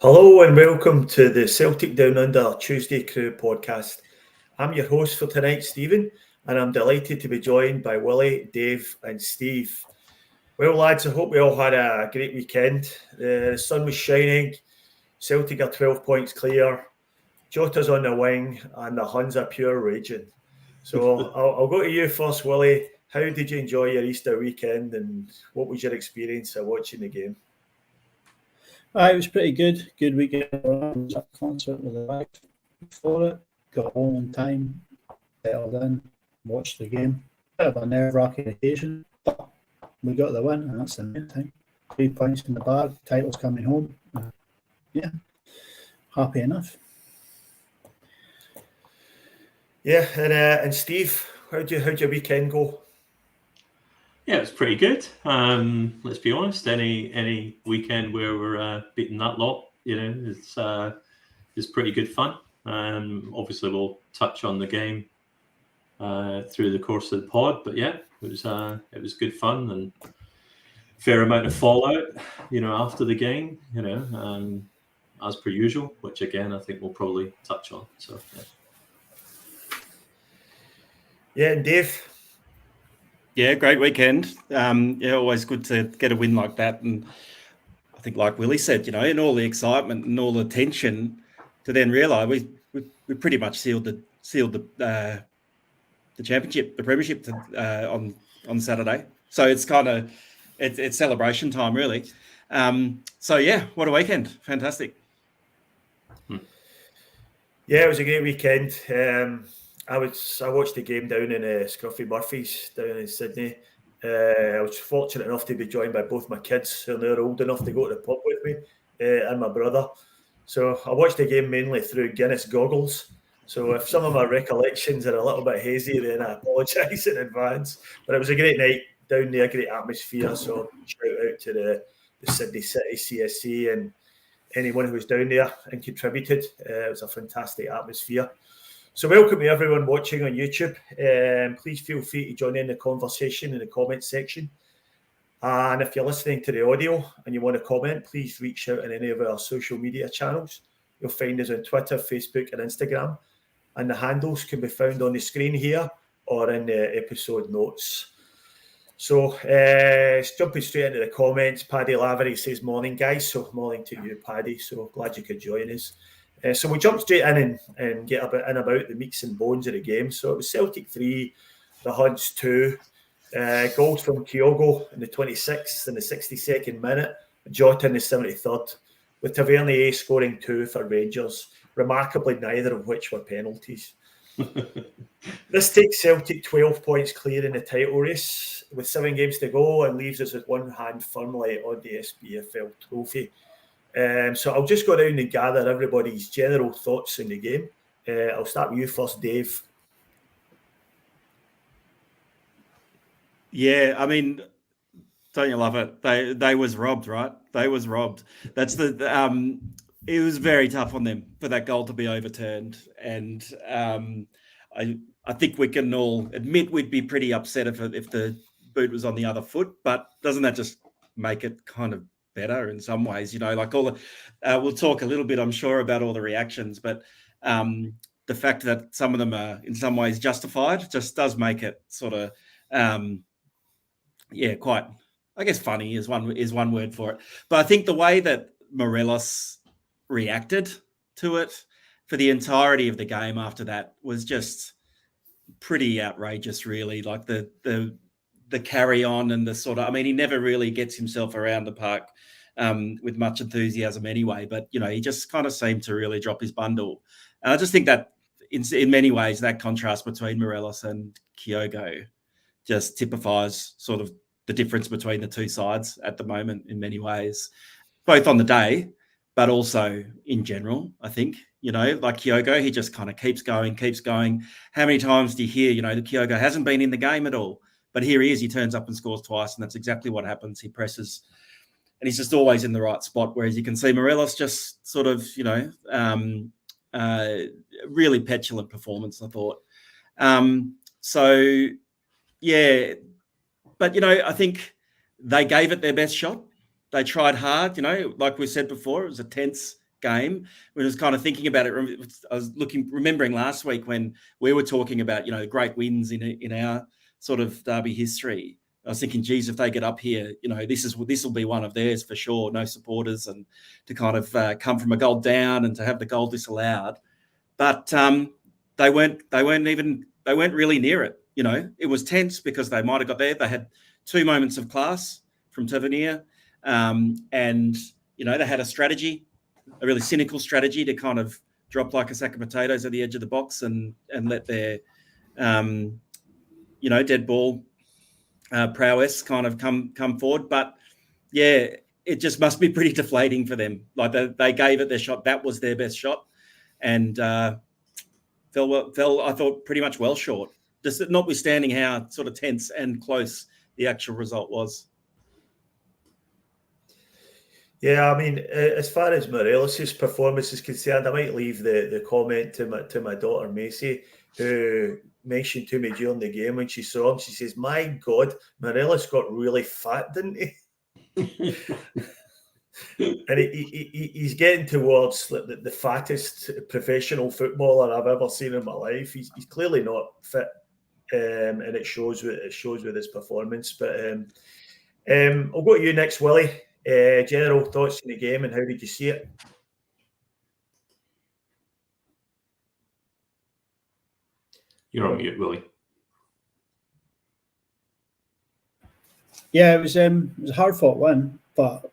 Hello and welcome to the Celtic Down Under Tuesday Crew podcast. I'm your host for tonight, Stephen, and I'm delighted to be joined by Willie, Dave, and Steve. Well, lads, I hope we all had a great weekend. The sun was shining, Celtic are 12 points clear, Jota's on the wing, and the Huns are pure raging. So I'll go to you first, Willie. How did you enjoy your Easter weekend, and what was your experience of watching the game? It was pretty good. Good weekend. I was at a concert with the wife before it. Got home on time, settled in, watched the game. Bit of a nerve-wracking occasion, but we got the win, and that's the main thing. 3 points in the bag, title's coming home. Yeah, happy enough. Yeah, and Steve, how'd your weekend go? Yeah, it was pretty good. Let's be honest. Any weekend where we're beating that lot, it's pretty good fun. Obviously, we'll touch on the game through the course of the pod, but yeah, it was good fun and fair amount of fallout, after the game, as per usual, which again I think we'll probably touch on. So yeah, and Dave. Yeah, great weekend. Always good to get a win like that. And I think, like Willie said, in all the excitement and all the tension, to then realise we pretty much sealed the championship, the premiership on Saturday. So it's kind of it's celebration time, really. So yeah, what a weekend! Fantastic. Yeah, it was a great weekend. I watched the game down in Scruffy Murphy's down in Sydney. I was fortunate enough to be joined by both my kids, and they're old enough to go to the pub with me, and my brother. So I watched the game mainly through Guinness goggles. So if some of my recollections are a little bit hazy, then I apologise in advance. But it was a great night down there, great atmosphere. So shout out to the Sydney City CSC and anyone who was down there and contributed. It was a fantastic atmosphere. So welcome to everyone watching on YouTube. Please feel free to join in the conversation in the comment section. And if you're listening to the audio and you want to comment, please reach out on any of our social media channels. You'll find us on Twitter, Facebook, and Instagram. And the handles can be found on the screen here or in the episode notes. So jumping straight into the comments, Paddy Lavery says, morning, guys. So morning to you, Paddy. So glad you could join us. So we jump straight in and get about the meats and bones of the game. So it was Celtic 3, the Huns 2, goals from Kyogo in the 26th and the 62nd minute, Jota in the 73rd, with Tavernier scoring 2 for Rangers, remarkably neither of which were penalties. This takes Celtic 12 points clear in the title race with 7 games to go and leaves us with one hand firmly on the SPFL trophy. So I'll just go around and gather everybody's general thoughts in the game. I'll start with you first, Dave. Yeah, I mean, don't you love it? They was robbed, right? They was robbed. That's it was very tough on them for that goal to be overturned, and I think we can all admit we'd be pretty upset if the boot was on the other foot. But doesn't that just make it kind of better in some ways? Like all the we'll talk a little bit, I'm sure, about all the reactions, but the fact that some of them are in some ways justified just does make it sort of quite, I guess, funny is one word for it. But I think the way that Morelos reacted to it for the entirety of the game after that was just pretty outrageous, really. Like the carry on and the sort of, I mean, he never really gets himself around the park with much enthusiasm anyway, but he just kind of seemed to really drop his bundle. And I just think that in many ways that contrast between Morelos and Kyogo just typifies sort of the difference between the two sides at the moment in many ways, both on the day, but also in general. I think, like Kyogo, he just kind of keeps going. How many times do you hear, that Kyogo hasn't been in the game at all? But here he is, he turns up and scores twice, and that's exactly what happens. He presses, and he's just always in the right spot, whereas you can see Morelos just sort of, really petulant performance, I thought. So, yeah, but, I think they gave it their best shot. They tried hard, like we said before, it was a tense game. When I was kind of thinking about it, I was remembering last week when we were talking about, great wins in our sort of derby history. I was thinking, geez, if they get up here, this will be one of theirs for sure. No supporters, and to kind of come from a goal down and to have the goal disallowed. But they weren't really near it. It was tense because they might have got there. They had 2 moments of class from Tavernier, and they had a strategy, a really cynical strategy to kind of drop like a sack of potatoes at the edge of the box and let their dead ball prowess kind of come forward. But yeah, it just must be pretty deflating for them. Like they gave it their shot. That was their best shot, and fell I thought pretty much well short. Just notwithstanding how sort of tense and close the actual result was. Yeah, I mean, as far as Morelos' performance is concerned, I might leave the comment to my daughter Macy, who mentioned to me during the game when she saw him. She says, "My God, Morelos got really fat, didn't he?" And he's getting towards the fattest professional footballer I've ever seen in my life. He's clearly not fit, and it shows with his performance. But I'll go to you next, Willie. General thoughts on the game and how did you see it? You're on mute, Willie. Yeah, it was a hard fought win, but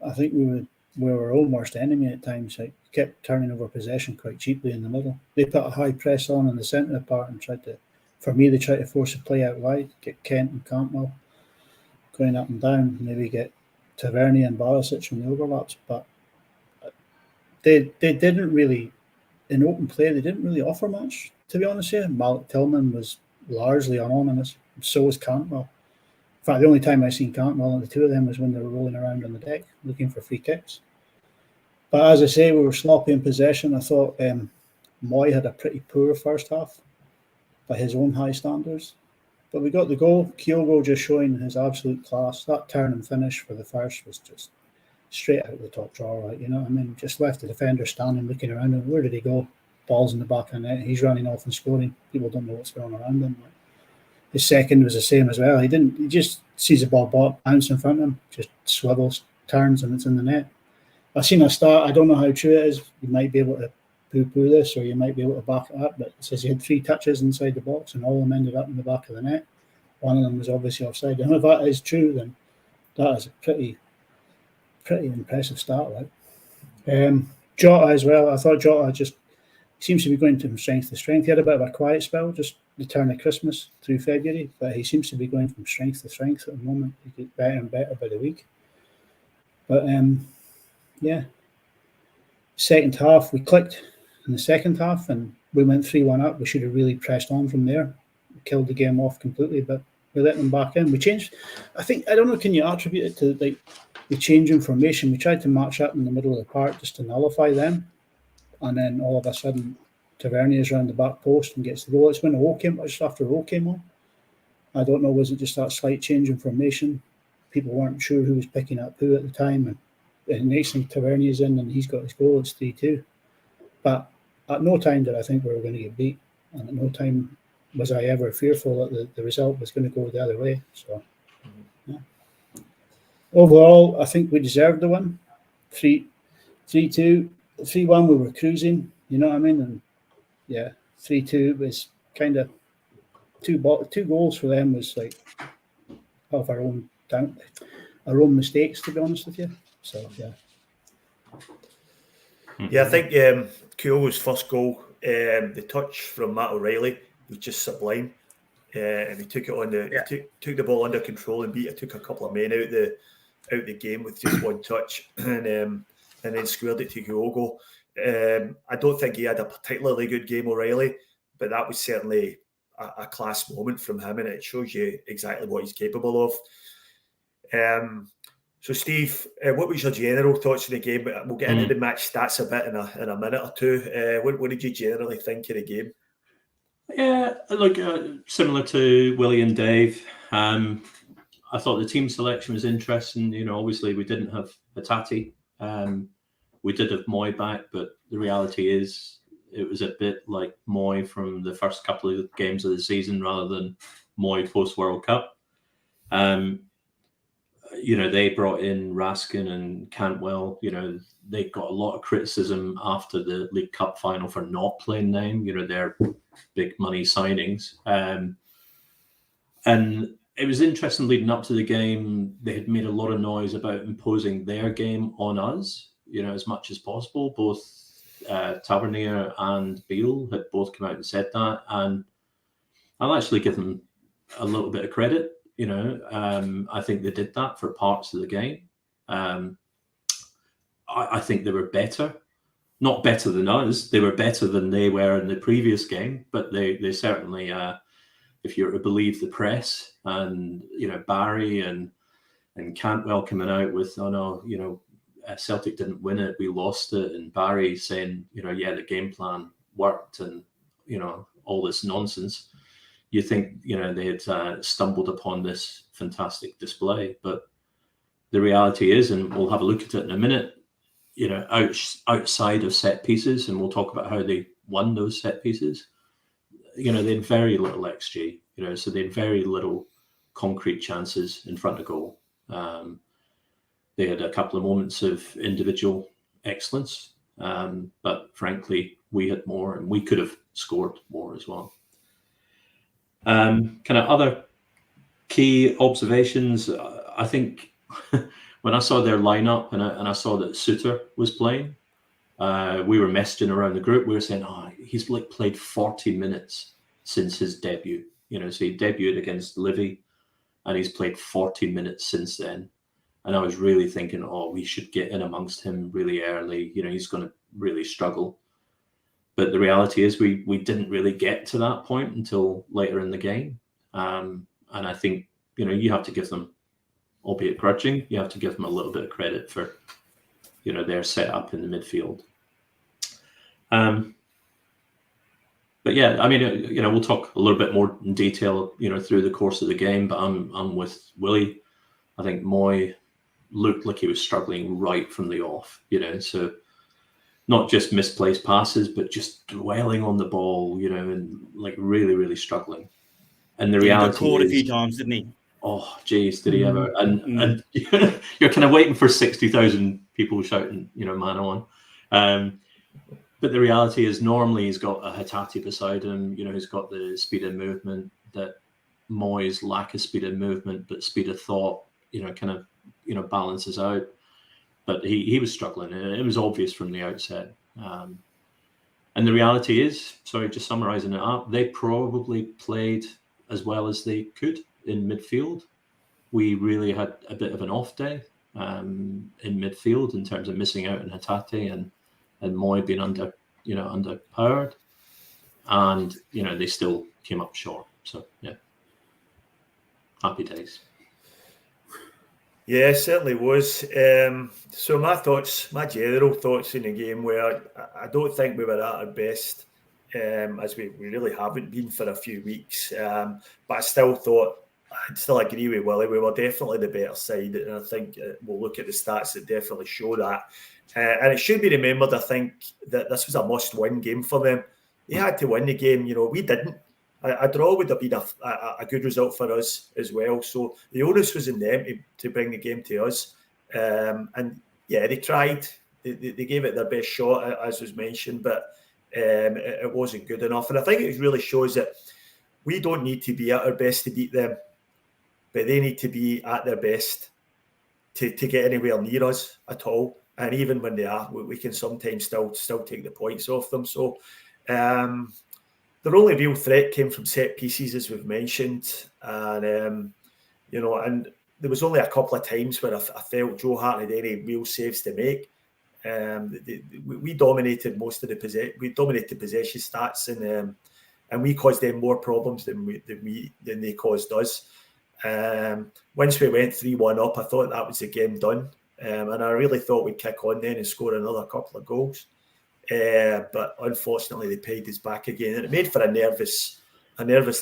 I think we were our own worst enemy at times. Like, kept turning over possession quite cheaply in the middle. They put a high press on in the centre of the park and tried to force a play out wide, get Kent and Cantwell going up and down, maybe get Tavernier and Barisic in the overlaps, but they didn't really, in open play, they didn't really offer much, to be honest with you. Malik Tillman was largely anonymous, so was Cantwell. In fact, the only time I seen Cantwell and the two of them was when they were rolling around on the deck looking for free kicks. But as I say, we were sloppy in possession. I thought Moy had a pretty poor first half by his own high standards. But we got the goal. Kyogo just showing his absolute class. That turn and finish for the first was just straight out of the top drawer, right? You know what I mean? Just left the defender standing, looking around him. Where did he go? Ball's in the back of the net. He's running off and scoring. People don't know what's going on around him. His second was the same as well. He just sees the ball bounce in front of him, just swivels, turns, and it's in the net. I've seen a stat. I don't know how true it is. You might be able to poo-poo this, or you might be able to back it up, but it says he had 3 touches inside the box and all of them ended up in the back of the net. One of them was obviously offside. And if that is true, then that is a pretty impressive start, right? Jota as well. I thought Jota just seems to be going from strength to strength. He had a bit of a quiet spell, just the turn of Christmas through February, but he seems to be going from strength to strength at the moment. He gets better and better by the week. But yeah, second half, we clicked in the second half and we went 3-1 up. We should have really pressed on from there. We killed the game off completely, but we let them back in. We changed. I don't know, can you attribute it to the change in formation? We tried to match up in the middle of the park just to nullify them. And then all of a sudden, Tavernier's around the back post and gets the goal. It's when just after O came on. I don't know, was it just that slight change in formation? People weren't sure who was picking up who at the time. And the next thing, Tavernier's in and he's got his goal. It's 3-2. But at no time did I think we were going to get beat. And at no time was I ever fearful that the result was going to go the other way. So, yeah. Overall, I think we deserved the win. 3-2. 3-1, we were cruising, you know what I mean? And yeah, 3-2 was kind of two goals for them was like of our own mistakes, to be honest with you. So yeah. Yeah, I think Kyogo's first goal, the touch from Matt O'Reilly was just sublime. And he took it took the ball under control and took a couple of men out the game with just one touch, and then squared it to Kyogo. I don't think he had a particularly good game, O'Reilly, but that was certainly a class moment from him, and it shows you exactly what he's capable of. So, Steve, what was your general thoughts on the game? We'll get into the match stats a bit in a minute or two. What did you generally think of the game? Yeah, look, similar to Willie and Dave, I thought the team selection was interesting. You know, obviously we didn't have Hatate, we did have Moy back, but the reality is it was a bit like Moy from the first couple of games of the season rather than Moy post-World Cup. They brought in Raskin and Cantwell. They got a lot of criticism after the League Cup final for not playing them. Their big money signings. And it was interesting leading up to the game. They had made a lot of noise about imposing their game on us, as much as possible. Both Tavernier and Beale had both come out and said that. And I'll actually give them a little bit of credit. I think they did that for parts of the game. I think they were better. Not better than us. They were better than they were in the previous game, but they certainly, if you're to believe the press and, Barry and Cantwell coming out with, Celtic didn't win it, we lost it. And Barry saying, the game plan worked and, all this nonsense. You think, they had stumbled upon this fantastic display. But the reality is, and we'll have a look at it in a minute, outside of set pieces, and we'll talk about how they won those set pieces, they had very little XG, so they had very little concrete chances in front of goal. They had a couple of moments of individual excellence, but frankly, we had more and we could have scored more as well. Kind of other key observations, I think when I saw their lineup and I saw that Suter was playing, we were messaging around the group. We were saying, he's played 40 minutes since his debut. So he debuted against Livy and he's played 40 minutes since then. And I was really thinking, we should get in amongst him really early. He's going to really struggle. But the reality is we didn't really get to that point until later in the game. And I think, you have to give them, albeit grudging, you have to give them a little bit of credit for, their setup in the midfield. But yeah, I mean, we'll talk a little bit more in detail, through the course of the game, but I'm with Willie. I think Moy looked like he was struggling right from the off, so not just misplaced passes, but just dwelling on the ball, and like really, really struggling. And the reality got caught is, a few times, didn't he? Oh, geez, did he ever? And you're kind of waiting for 60,000 people shouting, man on. But the reality is, normally he's got a Hatate beside him. He's got the speed of movement that Moy's lack of speed of movement, but speed of thought, kind of, balances out. But he was struggling, and it was obvious from the outset. And the reality is, just summarising it up, they probably played as well as they could in midfield. We really had a bit of an off day in midfield in terms of missing out on Hatate and Moy being underpowered, and they still came up short. So yeah, happy days. Yeah, certainly was. So my general thoughts in the game were, I don't think we were at our best, as we really haven't been for a few weeks. But I still agree with Willie. We were definitely the better side, and I think we'll look at the stats that definitely show that. And it should be remembered, I think, that this was a must-win game for them. They had to win the game. We didn't. A draw would have been a good result for us as well. So the onus was in them to bring the game to us. And yeah, they tried. They gave it their best shot, as was mentioned, but it wasn't good enough. And I think it really shows that we don't need to be at our best to beat them, but they need to be at their best to get anywhere near us at all. And even when they are, we can sometimes still take the points off them. So their only real threat came from set pieces, as we've mentioned. And, and there was only a couple of times where I felt Joe Hart had any real saves to make. We dominated most of the possession. We dominated possession stats, and we caused them more problems than they caused us. Once we went 3-1 up, I thought that was the game done. And I really thought we'd kick on then and score another couple of goals. But unfortunately, they paid us back again. And it made for a nervous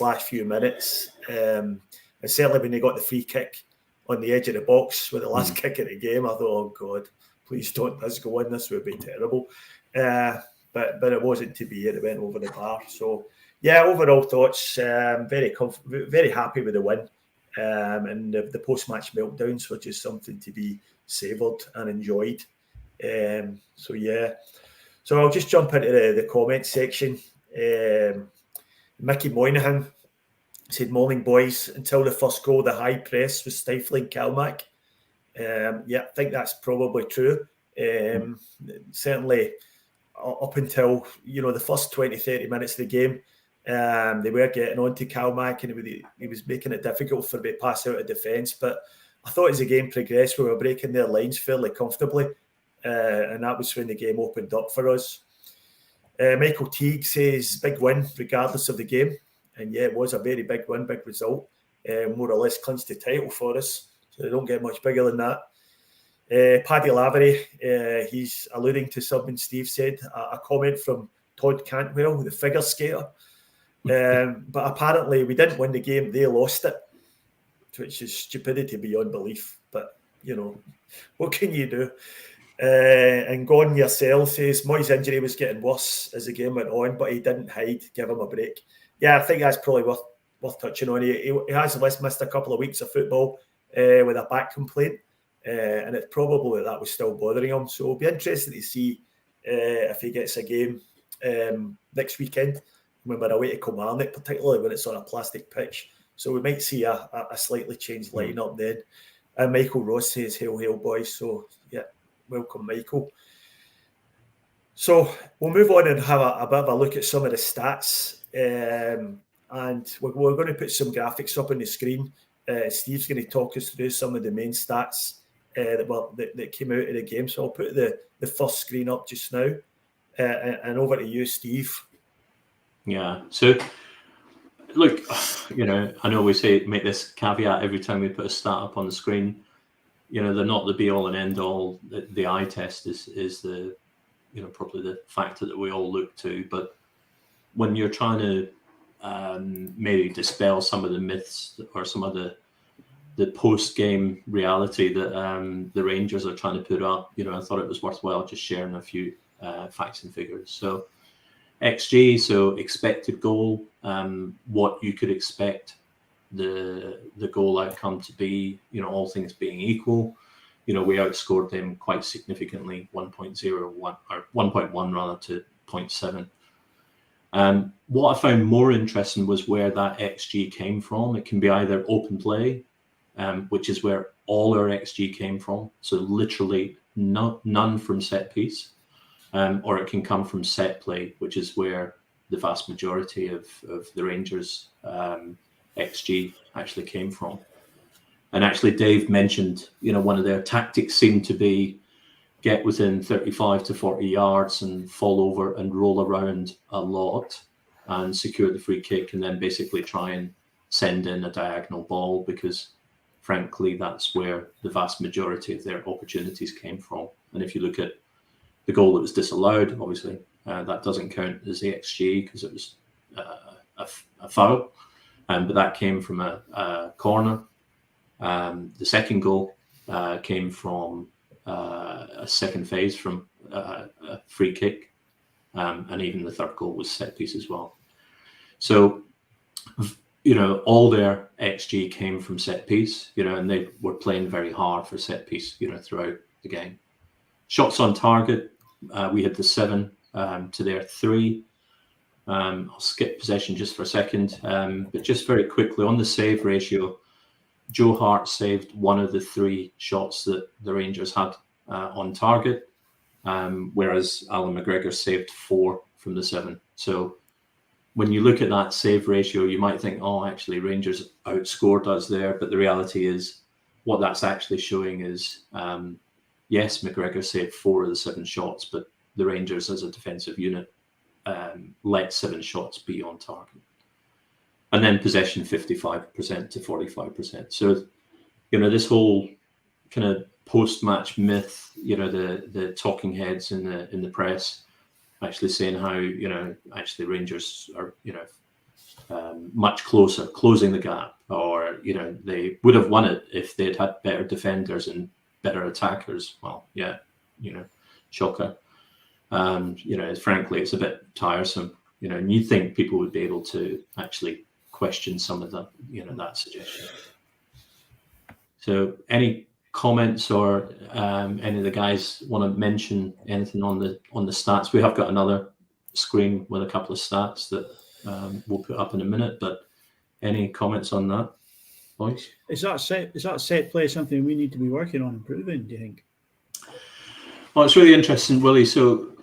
last few minutes. And certainly when they got the free kick on the edge of the box with the last kick of the game, I thought, oh, God, please don't let us go in. This would be terrible. But it wasn't to be. It went over the bar. So yeah, overall thoughts. Very happy with the win. And the post-match meltdowns were just something to be savoured and enjoyed. So yeah. So I'll just jump into the comment section. Mickey Moynihan said, "Morning, boys. Until the first goal, the high press was stifling Calmac." Yeah, I think that's probably true. Certainly up until, the first 20, 30 minutes of the game, they were getting on to Calmac, and he was making it difficult for me to pass out of defence. But I thought as the game progressed, we were breaking their lines fairly comfortably, and that was when the game opened up for us. Michael Teague says, "Big win, regardless of the game." And yeah, it was a very big win, big result. More or less clinched the title for us, so they don't get much bigger than that. Paddy Lavery, he's alluding to something Steve said, a comment from Todd Cantwell, the figure skater. But apparently we didn't win the game, they lost it, which is stupidity beyond belief. But, what can you do? And Gone Yourself says, "Moy's injury was getting worse as the game went on, but he didn't hide, give him a break." Yeah, I think that's probably worth touching on. He has missed a couple of weeks of football with a back complaint. And it's probably that was still bothering him. So it'll be interesting to see if he gets a game next weekend when we're away to Kilmarnock, particularly when it's on a plastic pitch. So we might see a slightly changed lineup then. And Michael Ross says, "Hail, hail, boys." So, yeah, welcome, Michael. So we'll move on and have a bit of a look at some of the stats. And we're going to put some graphics up on the screen. Steve's going to talk us through some of the main stats that came out of the game. So I'll put the first screen up just now, and over to you, Steve. Yeah. So, look, I know we say make this caveat every time we put a stat up on the screen. They're not the be all and end all. The eye test is the, probably the factor that we all look to. But when you're trying to maybe dispel some of the myths or some of the post-game reality that the Rangers are trying to put up, I thought it was worthwhile just sharing a few facts and figures. So XG, so expected goal, what you could expect the goal outcome to be, all things being equal. We outscored them quite significantly, 1.01 or 1.1 rather to 0.7. What I found more interesting was where that XG came from. It can be either open play, which is where all our XG came from. So literally none from set piece, or it can come from set play, which is where the vast majority of the Rangers' XG actually came from. And actually, Dave mentioned, one of their tactics seemed to be get within 35 to 40 yards and fall over and roll around a lot and secure the free kick, and then basically try and send in a diagonal ball, because frankly, that's where the vast majority of their opportunities came from. And if you look at the goal that was disallowed, obviously, that doesn't count as the XG because it was a foul, but that came from a corner. The second goal came from a second phase from a free kick, and even the third goal was set piece as well. So, all their XG came from set piece, and they were playing very hard for set piece, throughout the game. Shots on target, we had the 7 to their 3. I'll skip possession just for a second, but just very quickly on the save ratio, Joe Hart saved 1 of the 3 shots that the Rangers had on target, whereas Alan McGregor saved 4 from the 7. So when you look at that save ratio, you might think, oh, actually Rangers outscored us there. But the reality is what that's actually showing is, yes, McGregor saved 4 of the 7 shots, but the Rangers as a defensive unit let 7 shots be on target. And then possession 55% to 45%. So, this whole kind of post-match myth, the talking heads in the press actually saying how, actually Rangers are, much closer, closing the gap, or, they would have won it if they'd had better defenders and better attackers. Well, yeah, shocker. Frankly, it's a bit tiresome, and you'd think people would be able to actually question some of the, that suggestion. So any comments or any of the guys want to mention anything on the stats? We have got another screen with a couple of stats that we'll put up in a minute, but any comments on that, boys? Is that set play something we need to be working on improving, do you think? Well, it's really interesting, Willie. So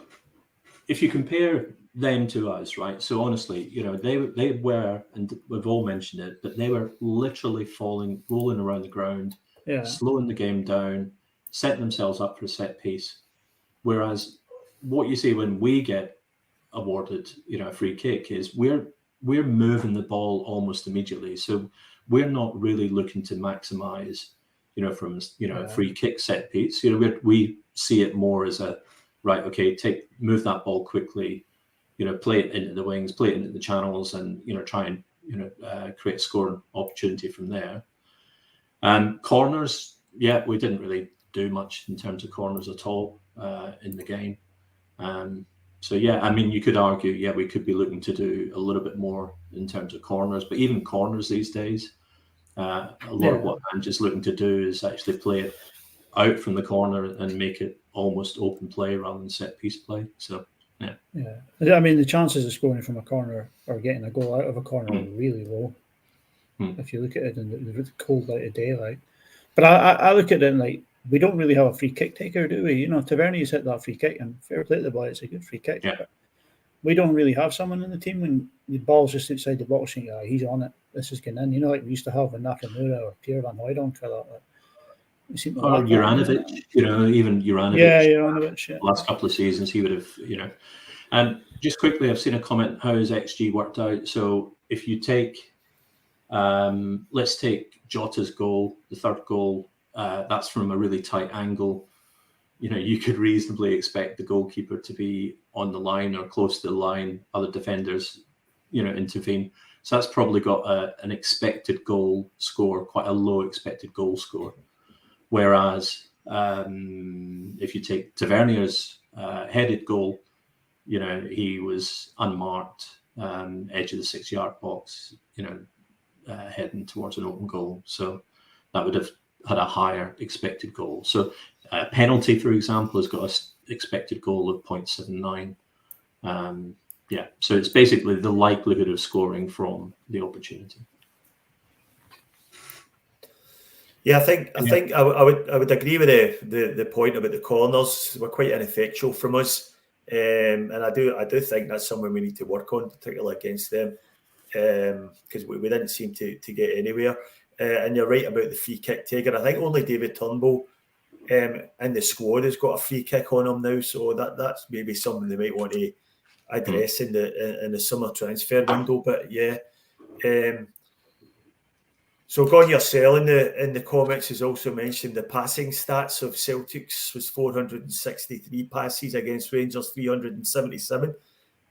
if you compare them to us, right? So honestly, they were, and we've all mentioned it, but they were literally rolling around the ground, slowing the game down, setting themselves up for a set piece. Whereas what you see when we get awarded, a free kick is we're moving the ball almost immediately. So we're not really looking to maximize, from a free kick set piece. We see it more as a right. Okay, move that ball quickly. Play it into the wings, play it into the channels, and try and create a scoring opportunity from there. Corners, we didn't really do much in terms of corners at all in the game. You could argue, we could be looking to do a little bit more in terms of corners, but even corners these days, a lot of what I'm just looking to do is actually play it out from the corner and make it almost open play rather than set piece play. So. Yeah. I mean, the chances of scoring from a corner or getting a goal out of a corner are really low. If you look at it in the cold light of daylight. But I look at it like we don't really have a free kick taker, do we? Taverni's hit that free kick, and fair play to the boy, it's a good free kick. Yeah. But we don't really have someone in the team when the ball's just outside the box and he's on it. This is getting in. Like we used to have when Nakamura or Pierre Van Hooydonk for that. Or Juranovic, even Juranovic. Yeah, Juranovic. Yeah. Last couple of seasons, he would have, And just quickly, I've seen a comment, how has XG worked out? So if you take, let's take Jota's goal, the third goal, that's from a really tight angle. You could reasonably expect the goalkeeper to be on the line or close to the line, other defenders, intervene. So that's probably got an expected goal score, quite a low expected goal score. Whereas if you take Tavernier's headed goal, he was unmarked, edge of the 6-yard box, heading towards an open goal. So that would have had a higher expected goal. So penalty, for example, has got an expected goal of 0.79. So it's basically the likelihood of scoring from the opportunity. Yeah, I think I would agree with the point about the corners. We're quite ineffectual from us, and I do think that's something we need to work on, particularly against them, because we didn't seem to get anywhere. And you're right about the free kick taker. I think only David Turnbull in the squad has got a free kick on him now, so that's maybe something they might want to address in the summer transfer window. But so Gon Yourself in the comments has also mentioned the passing stats of Celtics was 463 passes against Rangers 377,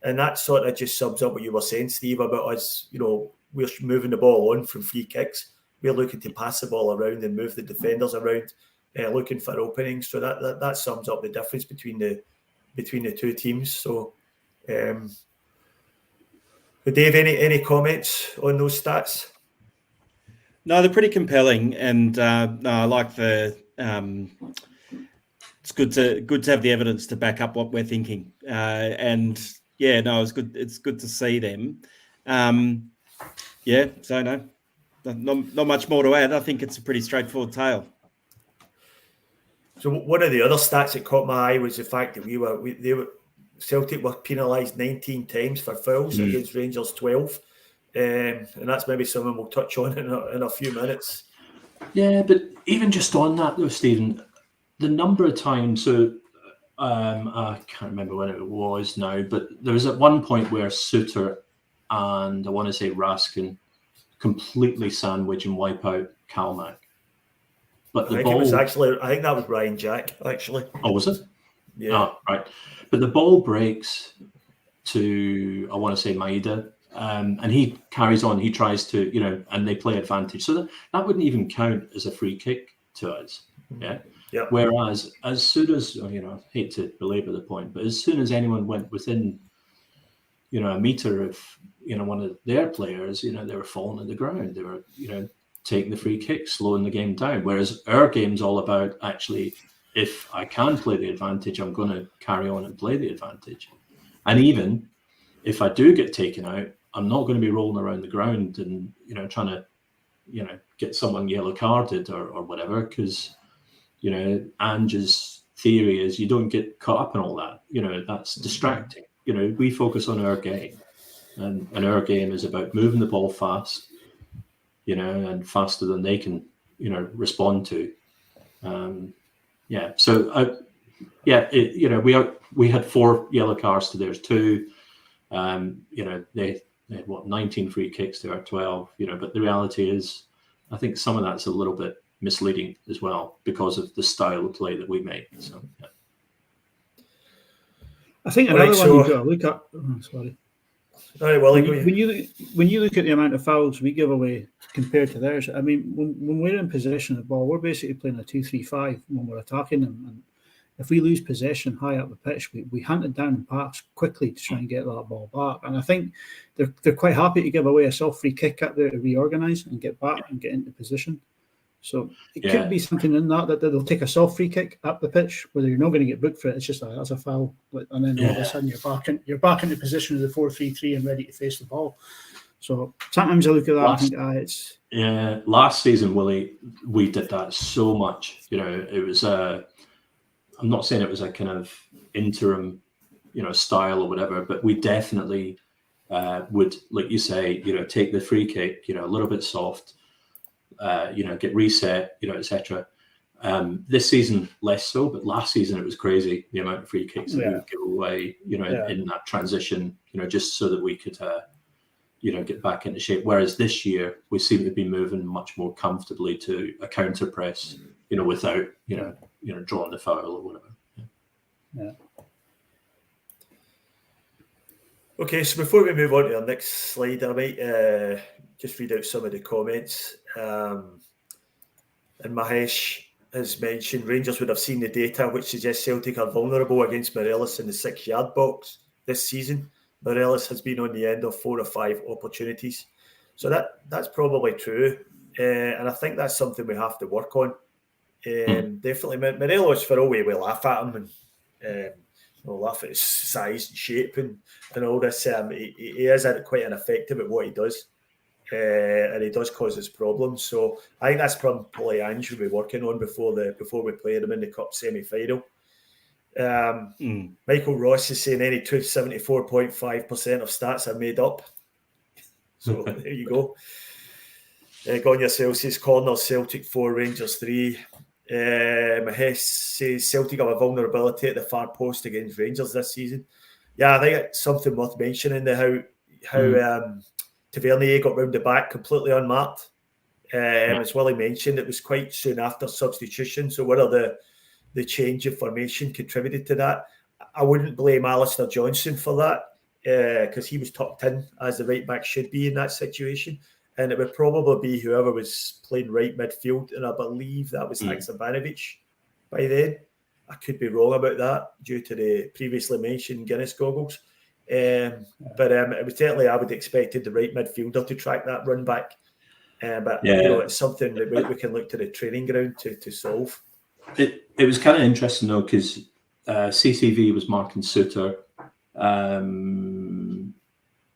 and that sort of just sums up what you were saying, Steve, about us. We're moving the ball on from free kicks. We're looking to pass the ball around and move the defenders around, looking for openings. So that sums up the difference between the two teams. So, Dave, any comments on those stats? No, they're pretty compelling, and I like the. It's good to have the evidence to back up what we're thinking, it's good. It's good to see them. So not much more to add. I think it's a pretty straightforward tale. So one of the other stats that caught my eye was the fact that Celtic were penalised 19 times for fouls against Rangers 12. And that's maybe something we'll touch on in a few minutes. Yeah, but even just on that though, Stephen, the number of times, so I can't remember when it was now, but there was at one point where Suter and I want to say Raskin completely sandwich and wipe out Kalmack. But I think that was Ryan Jack, actually. Oh, was it? Yeah. Oh, right. But the ball breaks to, I want to say Maeda. And he carries on. He tries to, and they play advantage. So that wouldn't even count as a free kick to us. Yeah. Yeah. Whereas as soon as, I hate to belabor the point, but as soon as anyone went within, a meter of, one of their players, they were falling on the ground. They were, taking the free kick, slowing the game down. Whereas our game's all about actually, if I can play the advantage, I'm going to carry on and play the advantage. And even if I do get taken out, I'm not going to be rolling around the ground and, trying to, get someone yellow carded or whatever, because, Ange's theory is you don't get caught up in all that. That's distracting. We focus on our game, and our game is about moving the ball fast, and faster than they can, respond to. So we had 4 yellow cards to theirs 2. They had 19 free kicks to our 12. But the reality is, I think some of that's a little bit misleading as well because of the style of play that we make. So yeah. I think another one you've got to look at. Oh, sorry. All right, well, when you look at the amount of fouls we give away compared to theirs, I mean, when we're in possession of the ball, we're basically playing a 2-3-5 when we're attacking them. And if we lose possession high up the pitch, we hunt it down and pass quickly to try and get that ball back. And I think they're quite happy to give away a soft free kick up there to reorganise and get back and get into position. So it could be something in that they'll take a soft free kick up the pitch where you're not going to get booked for it. It's just that's a foul, and then all of a sudden you're back in the position of the 4-3-3 and ready to face the ball. So sometimes I look at that and think, it's last season, Willie, we did that so much. It was I'm not saying it was a kind of interim, style or whatever, but we definitely would, like you say, take the free kick, a little bit soft. Get reset, etc. This season less so, but last season it was crazy the amount of free kicks that we would give away, in that transition, just so that we could, get back into shape. Whereas this year we seem to be moving much more comfortably to a counter press, without, drawing the foul or whatever. Yeah. Okay, so before we move on to our next slide, I might just read out some of the comments. And Mahesh has mentioned Rangers would have seen the data which suggests Celtic are vulnerable against Morelos in the 6-yard box this season. Morelos has been on the end of 4 or 5 opportunities. So that's probably true. And I think that's something we have to work on. Definitely, Morelos, for all we laugh at him and we'll laugh at his size and shape and all this. He is quite ineffective at what he does. And he does cause us problems. So I think that's probably Ange will be working on before we play them in the Cup semi-final. Michael Ross is saying any 274.5% of stats are made up. So there you go. Gonya says corner Celtic 4, Rangers 3. Mahesh says Celtic have a vulnerability at the far post against Rangers this season. Yeah, I think it's something worth mentioning, how Tavernier got round the back completely unmarked. As Willie mentioned, it was quite soon after substitution. So whether the change of formation contributed to that, I wouldn't blame Alistair Johnson for that because he was tucked in as the right back should be in that situation. And it would probably be whoever was playing right midfield. And I believe that was Haksabanovic by then. I could be wrong about that due to the previously mentioned Guinness goggles. But it was certainly, I would expected the right midfielder to track that run back. But it's something that we can look to the training ground to solve. It was kind of interesting though, because CCV was marking Suter,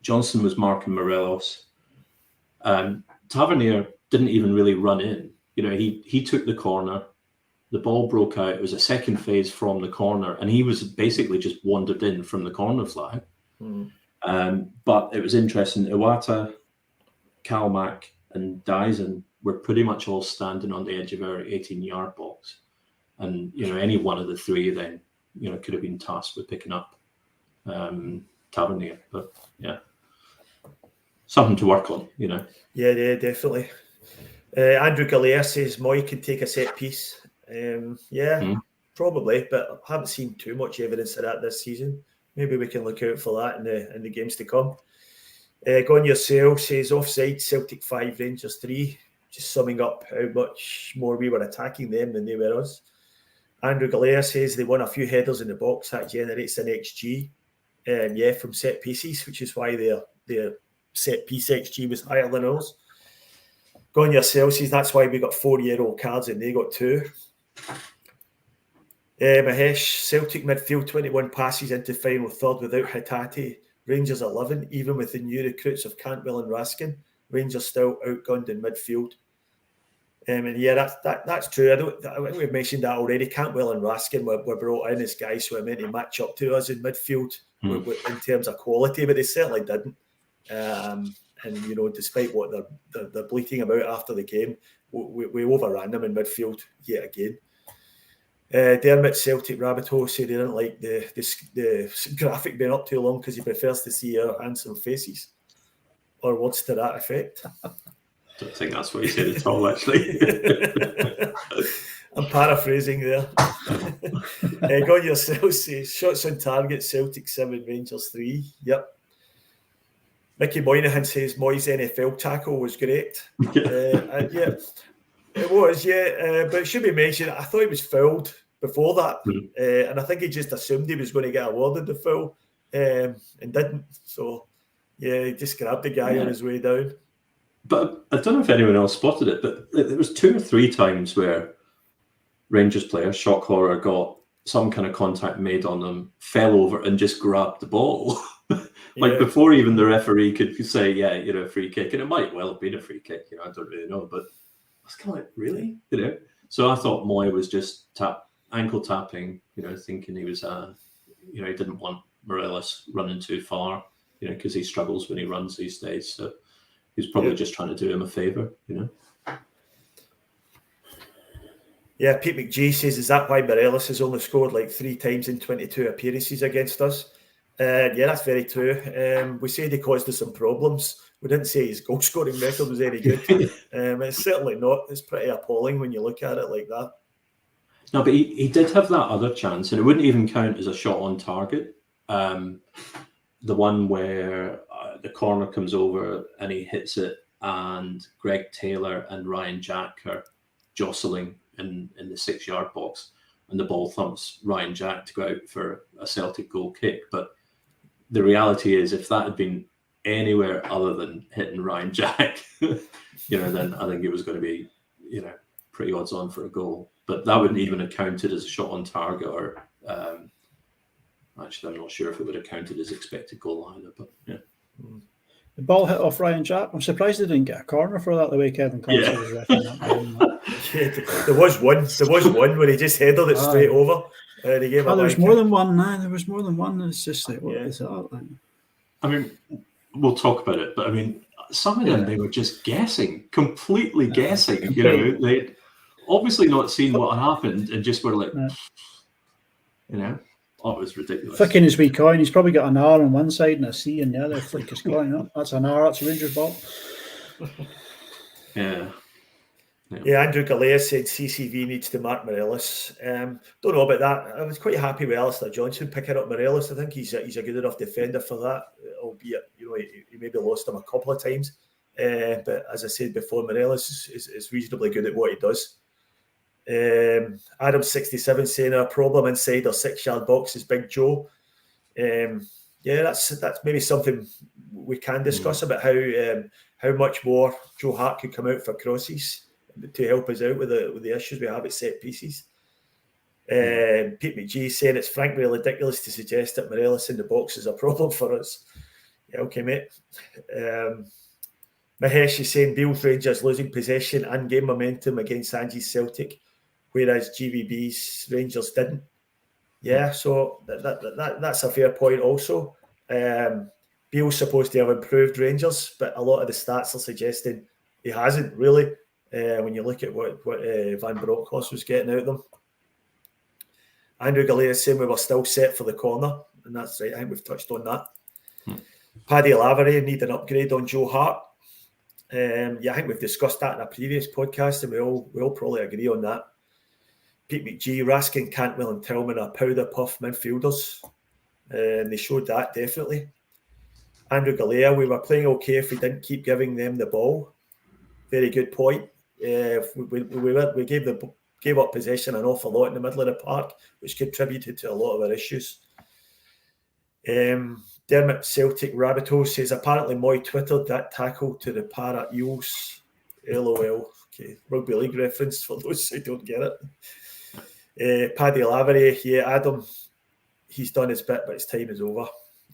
Johnson was marking Morelos. Tavernier didn't even really run in. He took the corner. The ball broke out. It was a second phase from the corner, and he was basically just wandered in from the corner flag. But it was interesting. Iwata, Kalmak, and Dyson were pretty much all standing on the edge of our 18-yard box, and any one of the three then could have been tasked with picking up Tavernier. But yeah, something to work on. Yeah, definitely. Andrew Galea says Moy can take a set piece. Probably, but I haven't seen too much evidence of that this season. Maybe we can look out for that in the games to come. Gone Yourself says offside, Celtic 5, Rangers 3. Just summing up how much more we were attacking them than they were us. Andrew Galea says they won a few headers in the box. That generates an XG, from set pieces, which is why their set piece XG was higher than ours. Going yourself says that's why we got 4 yellow cards and they got 2. Mahesh, Celtic midfield 21 passes into final third without Hatate. Rangers 11, even with the new recruits of Cantwell and Raskin. Rangers still outgunned in midfield. And yeah, that's true. I think we've mentioned that already. Cantwell and Raskin were brought in as guys who are meant to match up to us in midfield in terms of quality, but they certainly didn't. And despite what they're bleating about after the game, we overran them in midfield yet again. Dermot, Celtic Rabbit Hole, say they didn't like the graphic being up too long because he prefers to see our handsome faces, or words to that effect. I don't think that's what he said at all, actually. I'm paraphrasing there. Got yourself says shots on target, Celtic 7, Rangers 3. Yep. Mickey Moynihan says Moyes' NFL tackle was great. Yeah, it was, but it should be mentioned, I thought he was fouled before that. And I think he just assumed he was going to get awarded the foul and didn't. So, yeah, he just grabbed the guy on his way down. But I don't know if anyone else spotted it, but there was 2 or 3 times where Rangers players, shock horror, got some kind of contact made on them, fell over and just grabbed the ball. Before even the referee could say, a free kick. And it might well have been a free kick, I don't really know. But I was kind of like, really? So I thought Moy was just ankle tapping, thinking he was, he didn't want Morelos running too far, because he struggles when he runs these days. So he's probably just trying to do him a favour, Yeah, Pete McGee says, is that why Morelos has only scored like 3 times in 22 appearances against us? Yeah, that's very true. We said he caused us some problems. We didn't say his goal scoring record was any good. It's certainly not. It's pretty appalling when you look at it like that. No, but he did have that other chance, and it wouldn't even count as a shot on target. The one where the corner comes over and he hits it, and Greg Taylor and Ryan Jack are jostling in the 6-yard box, and the ball thumps Ryan Jack to go out for a Celtic goal kick. But the reality is, if that had been anywhere other than hitting Ryan Jack, then I think it was going to be, pretty odds on for a goal. But that wouldn't even have counted as a shot on target, or actually, I'm not sure if it would have counted as expected goal either. But yeah. The ball hit off Ryan Jack. I'm surprised they didn't get a corner for that, the way Kevin Carter was refereeing that. There was one where he just headed it straight over. They gave there was more than one. There was more than one. It's just like, what is that? Like? I mean, we'll talk about it, but I mean, some of them, they were just guessing, completely guessing. They'd obviously not seen what happened and just were like, oh, it was ridiculous. Flicking his wee coin, he's probably got an R on one side and a C on the other. Flick his coin up. That's an R, that's a Rangers ball. Yeah, Andrew Galea said CCV needs to mark Morelos. Don't know about that. I was quite happy with Alistair Johnson picking up Morelos. I think he's a good enough defender for that, albeit he maybe lost him a couple of times. But as I said before, Morelos is reasonably good at what he does. Adam67 saying our problem inside our 6-yard box is Big Joe. That's maybe something we can discuss about how much more Joe Hart could come out for crosses to help us out with the issues we have at set pieces. Pete McGee saying it's frankly ridiculous to suggest that Morelos in the box is a problem for us. Yeah, okay, mate. Mahesh is saying Beale's Rangers losing possession and game momentum against Angie's Celtic, whereas GVB's Rangers didn't. Yeah, so that's a fair point also. Beale's supposed to have improved Rangers, but a lot of the stats are suggesting he hasn't really, when you look at what Van Bronckhorst was getting out of them. Andrew Galea is saying we were still set for the corner, and that's right, I think we've touched on that. Paddy Lavery need an upgrade on Joe Hart. I think we've discussed that in a previous podcast, and we all probably agree on that. Pete McGee, Raskin, Cantwell and Tillman are powder puff midfielders. They showed that, definitely. Andrew Galea, we were playing okay if we didn't keep giving them the ball. Very good point. We gave the gave up possession an awful lot in the middle of the park, which contributed to a lot of our issues. Dermot Celtic Rabbito says, apparently Moy twittered that tackle to the Para Eels. LOL. Okay, rugby league reference for those who don't get it. Paddy Lavery, yeah, Adam, he's done his bit, but his time is over.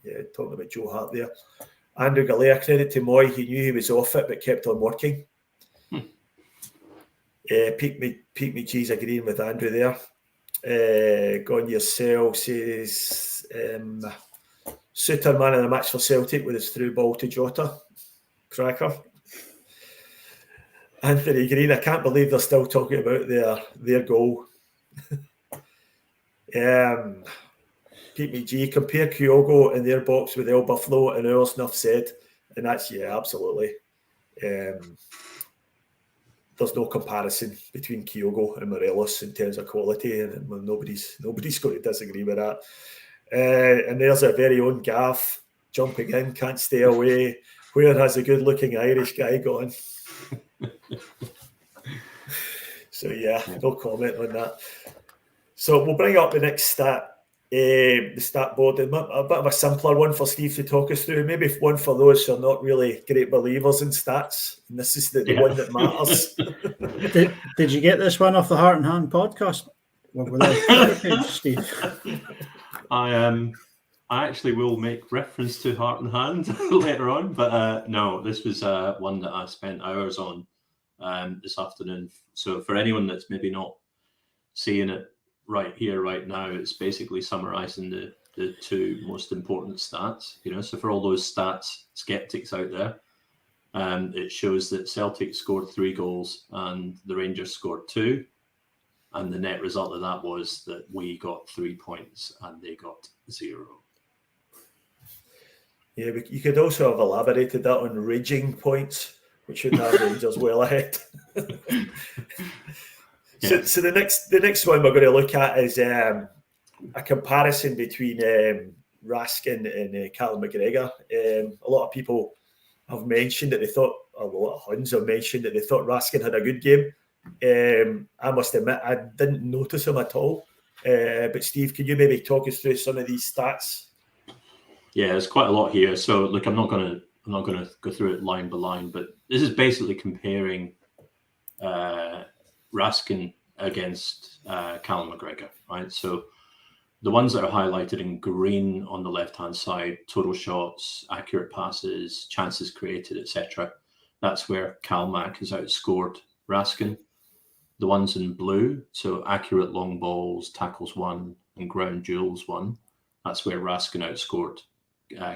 Yeah, talking about Joe Hart there. Andrew Galea, credit to Moy, he knew he was off it, but kept on working. Pete McGee's agreeing with Andrew there. Gone Yourself says, Suter man of the match for Celtic with his through ball to Jota. Cracker. Anthony Green, I can't believe they're still talking about their goal. Pete McGee, compare Kyogo in their box with El Buffalo and ours, enough said. And that's, yeah, absolutely. There's no comparison between Kyogo and Morelos in terms of quality, and nobody's going to disagree with that. And there's our very own Gav jumping in, can't stay away. Where has a good-looking Irish guy gone? So, yeah, no comment on that. So we'll bring up the next stat, the stat board. A bit of a simpler one for Steve to talk us through. Maybe one for those who are not really great believers in stats. And this is the one that matters. Did you get this one off the Heart and Hand podcast? Without Steve? I actually will make reference to Heart and Hand later on, but no, this was one that I spent hours on this afternoon. So for anyone that's maybe not seeing it right here, right now, it's basically summarising the two most important stats. So for all those stats skeptics out there, it shows that Celtic scored 3 goals and the Rangers scored 2. And the net result of that was that we got 3 points and they got 0. Yeah, you could also have elaborated that on raging points, which should have Rangers well ahead. Yeah. So the next one we're going to look at is a comparison between Raskin and Callum McGregor. A lot of people have mentioned that they thought, a lot of Huns have mentioned that they thought Raskin had a good game. I must admit, I didn't notice him at all. But Steve, can you maybe talk us through some of these stats? Yeah, there's quite a lot here. So look, I'm not going to go through it line by line, but this is basically comparing Raskin against Callum McGregor, right? So the ones that are highlighted in green on the left-hand side, total shots, accurate passes, chances created, etc. That's where Calmac has outscored Raskin. The ones in blue, so accurate long balls, tackles won, and ground duels won. That's where Raskin outscored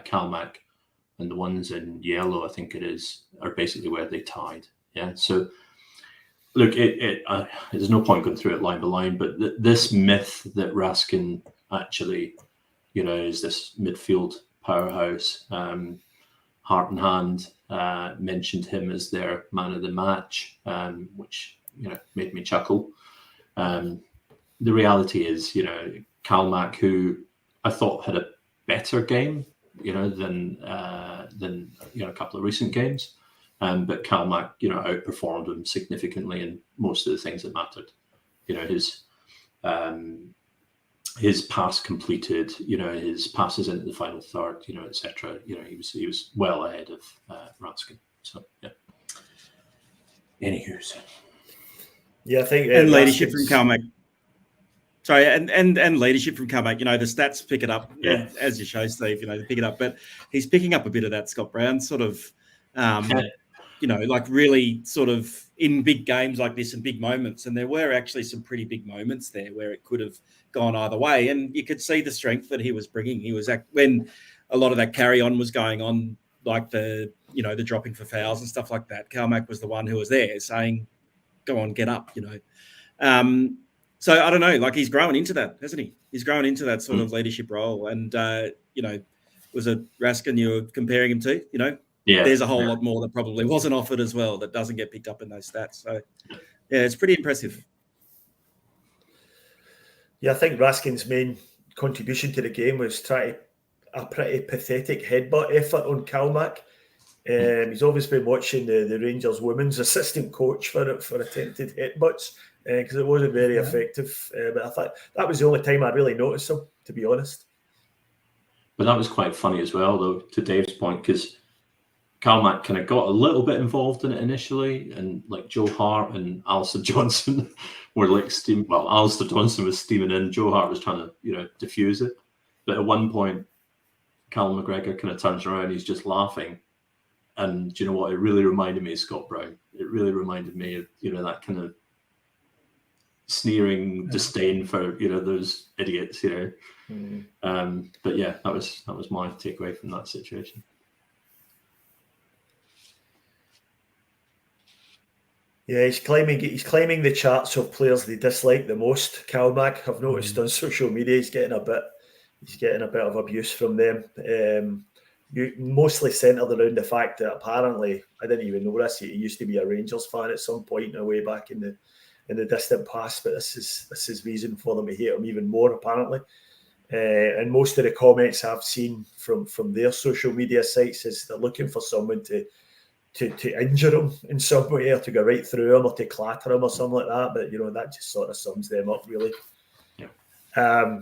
Calmac. And the ones in yellow, I think it is, are basically where they tied. Yeah, so look, there's no point going through it line by line, but this myth that Raskin actually, is this midfield powerhouse. Heart and Hand mentioned him as their man of the match, which made me chuckle. The reality is, Calmac, who I thought had a better game, than a couple of recent games. But Calmac, outperformed him significantly in most of the things that mattered. His pass completed, his passes into the final third, etc. He was well ahead of Raskin. So yeah. Anywho, yeah, I think and leadership from Calmac. Sorry, and leadership from Calmac. The stats pick it up, as you show, Steve. They pick it up, but he's picking up a bit of that Scott Brown sort of. Like really sort of in big games like this and big moments. And there were actually some pretty big moments there where it could have gone either way. And you could see the strength that he was bringing. He was when a lot of that carry on was going on, like the dropping for fouls and stuff like that. Calmac was the one who was there saying, go on, get up, So I don't know, like he's growing into that, hasn't he? He's growing into that sort of leadership role. And, was it Raskin you were comparing him to, Yeah, there's a whole lot more that probably wasn't offered as well that doesn't get picked up in those stats. So, yeah, it's pretty impressive. Yeah, I think Raskin's main contribution to the game was trying a pretty pathetic headbutt effort on Calmac. He's always been watching the Rangers women's assistant coach for attempted headbutts, because it wasn't very effective. But I thought that was the only time I really noticed him, to be honest. But that was quite funny as well, though, to Dave's point, because Carmack kind of got a little bit involved in it initially, and like Joe Hart and Alistair Johnson were like Alistair Johnson was steaming in, Joe Hart was trying to, diffuse it. But at one point, Callum McGregor kind of turns around, he's just laughing. And do you know what? It really reminded me of Scott Brown. It really reminded me of, that kind of sneering disdain for, those idiots, But yeah, that was my takeaway from that situation. Yeah, he's climbing the charts of players they dislike the most. Calmac, I've noticed on social media, he's getting a bit of abuse from them. Mostly centred around the fact that apparently, I didn't even know this, he used to be a Rangers fan at some point way back in the distant past, but this is reason for them to hate him even more apparently. And most of the comments I've seen from their social media sites is they're looking for someone to injure him in some way, or to go right through him, or to clatter him or something like that. But that just sort of sums them up really. Yeah.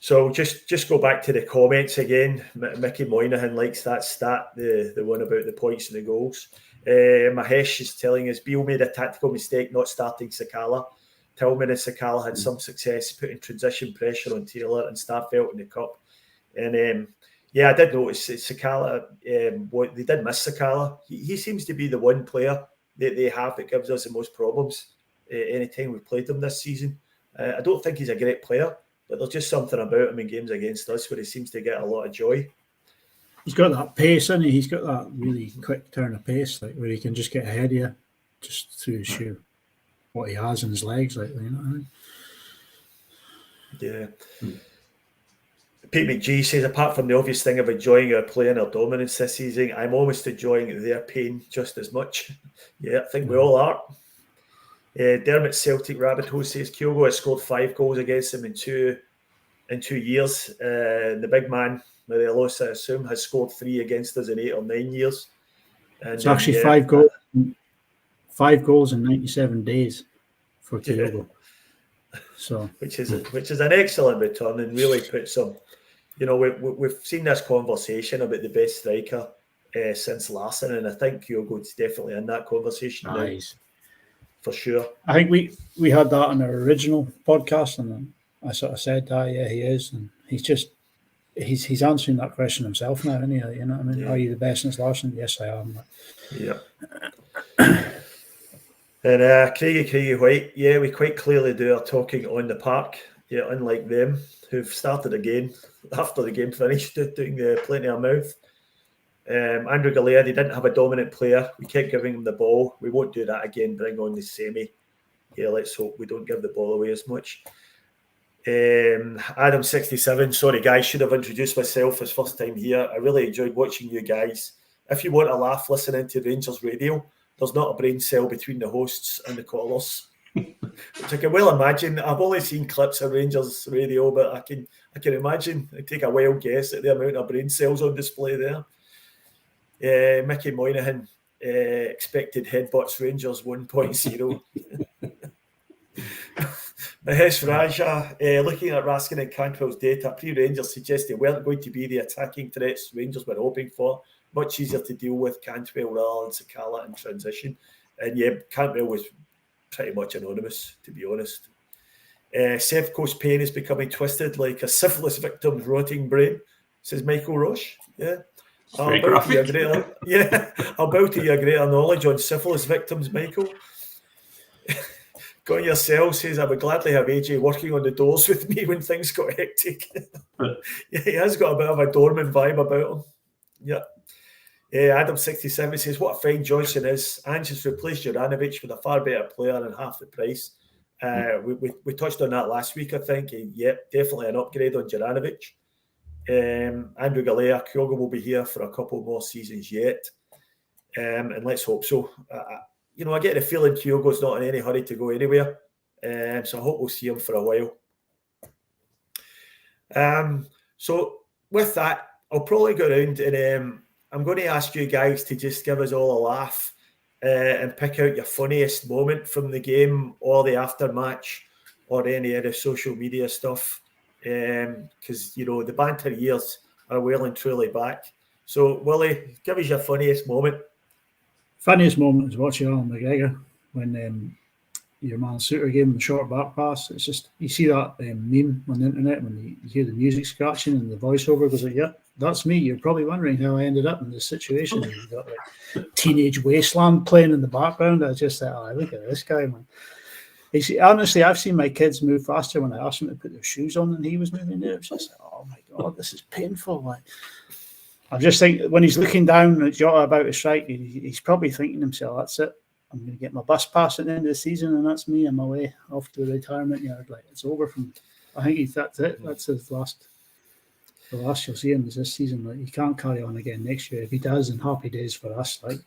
So just go back to the comments again. Mickey Moynihan likes that stat, the one about the points and the goals. Mahesh is telling us Beale made a tactical mistake not starting Sakala. Tillman and Sakala had some success putting transition pressure on Taylor and Starfelt in the cup. And I did notice Sakala. They did miss Sakala. He seems to be the one player that they have that gives us the most problems anytime we've played them this season. I don't think he's a great player, but there's just something about him in games against us where he seems to get a lot of joy. He's got that pace, and he's got that really quick turn of pace, like where he can just get ahead of you, just through sheer what he has in his legs, like, you know what I mean? Yeah. Pete McGee says, apart from the obvious thing of enjoying our play and our dominance this season, I'm almost enjoying their pain just as much. Yeah, I think we all are. Dermot Celtic Rabbit Hole says Kyogo has scored 5 goals against him in 2 years. The big man, Morelos, I assume, has scored 3 against us in 8 or 9 years. And it's actually 5 goals. 5 goals in 97 days for Kyogo. So, which is an excellent return, and really puts him. We've seen this conversation about the best striker since Larson, and I think Kyogo's definitely in that conversation now, for sure. I think we had that on our original podcast, and I sort of said, yeah, he is, and he's answering that question himself now, isn't he? You know what I mean? Yeah. Are you the best since Larson? Yes, I am. Yeah. And Craigie White, yeah, we quite clearly do our talking on the park. Yeah, unlike them, who've started again after the game finished, doing plenty of mouth. Andrew Galea, they didn't have a dominant player. We kept giving him the ball. We won't do that again. Bring on the semi. Yeah, let's hope we don't give the ball away as much. Adam 67, sorry guys, should have introduced myself as first time here. I really enjoyed watching you guys. If you want a laugh listening to Rangers radio, there's not a brain cell between the hosts and the callers, which I can well imagine. I've only seen clips of Rangers radio, but I can imagine. I take a wild guess at the amount of brain cells on display there. Mickey Moynihan, expected headbutts Rangers 1.0. Mahesh Raja, looking at Raskin and Cantwell's data, pre-Rangers suggest they weren't going to be the attacking threats Rangers were hoping for. Much easier to deal with Cantwell rather than Sakala in transition. And yeah, Cantwell was pretty much anonymous, to be honest. Sevco's pain is becoming twisted like a syphilis victim's rotting brain, says Michael Roche. Yeah. I'll bow to your greater knowledge on syphilis victims, Michael. Got yourself says I would gladly have AJ working on the doors with me when things got hectic. Yeah, he has got a bit of a doorman vibe about him. Yeah. Adam 67 says, what a fine Johnson is. Ange has replaced Juranovic with a far better player and half the price. We touched on that last week, I think. Yep, definitely an upgrade on Juranovic. Andrew Galea, Kyogo will be here for a couple more seasons yet. And let's hope so. I get the feeling Kyogo's not in any hurry to go anywhere. So I hope we'll see him for a while. So with that, I'll probably go around and I'm going to ask you guys to just give us all a laugh and pick out your funniest moment from the game or the aftermatch or any of the social media stuff. Because, the banter years are well and truly back. So, Willie, give us your funniest moment. Funniest moment is watching Alan McGregor when your man Suter gave him the short back pass. It's just, you see that meme on the internet when you hear the music scratching and the voiceover goes like, yeah, that's me. You're probably wondering how I ended up in this situation. And you've got like Teenage Wasteland playing in the background. I just thought, oh, look at this guy, man. Honestly, I've seen my kids move faster when I asked them to put their shoes on than he was moving there. It was just like, oh my God, this is painful. Like, I just think when he's looking down at Jota about to strike, he's probably thinking to himself, that's it. I'm going to get my bus pass at the end of the season, and that's me. I'm away off to the retirement yard. Like, it's over from. I think that's it. That's his last. The last you'll see him is this season. Like, he can't carry on again next year. If he does, then happy days for us. Like,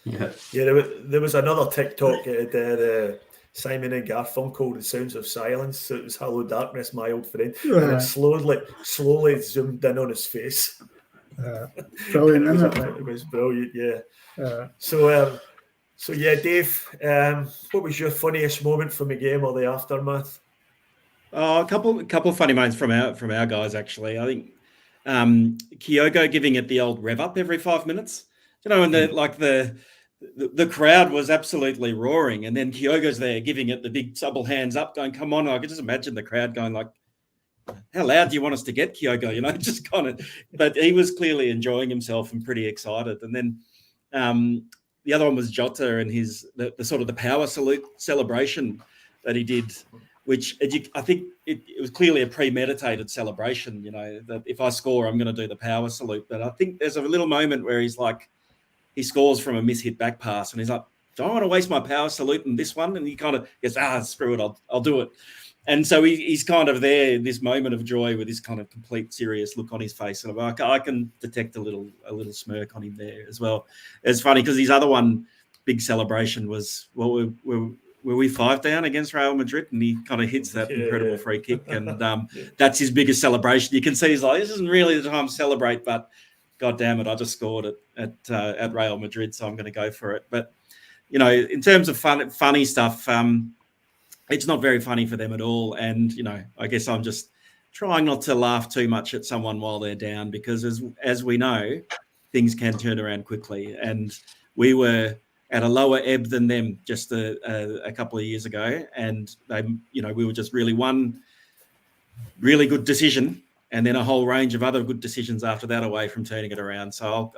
yeah. There was another TikTok the Simon and Garfunkel, The Sounds of Silence. So it was "Hello Darkness, My Old Friend," and it slowly zoomed in on his face. Brilliant, isn't it? It was brilliant, yeah. So yeah, Dave, what was your funniest moment from the game or the aftermath? Oh, a couple of funny moments from our guys, actually. I think Kyogo giving it the old rev up every 5 minutes. And the crowd was absolutely roaring, and then Kyogo's there giving it the big double hands up, going, "Come on!" I could just imagine the crowd going like, "How loud do you want us to get, Kyogo?" Just kind of. But he was clearly enjoying himself and pretty excited. And then the other one was Jota and the sort of the power salute celebration that he did, which I think it was clearly a premeditated celebration. That if I score, I'm going to do the power salute. But I think there's a little moment where he's like, he scores from a mishit back pass, and he's like, "Do I want to waste my power salute in this one?" And he kind of goes, "Screw it, I'll do it." And so he's kind of there in this moment of joy with this kind of complete serious look on his face, and I can detect a little smirk on him there as well. It's funny because his other one big celebration was were we 5 down against Real Madrid, and he kind of hits that incredible free kick, and that's his biggest celebration. You can see he's like, this isn't really the time to celebrate, but God damn it, I just scored at Real Madrid, so I'm going to go for it. But in terms of funny stuff, it's not very funny for them at all. And I guess I'm just trying not to laugh too much at someone while they're down, because as we know, things can turn around quickly. And we were at a lower ebb than them just a couple of years ago, and we were just really one really good decision, and then a whole range of other good decisions after that away from turning it around. So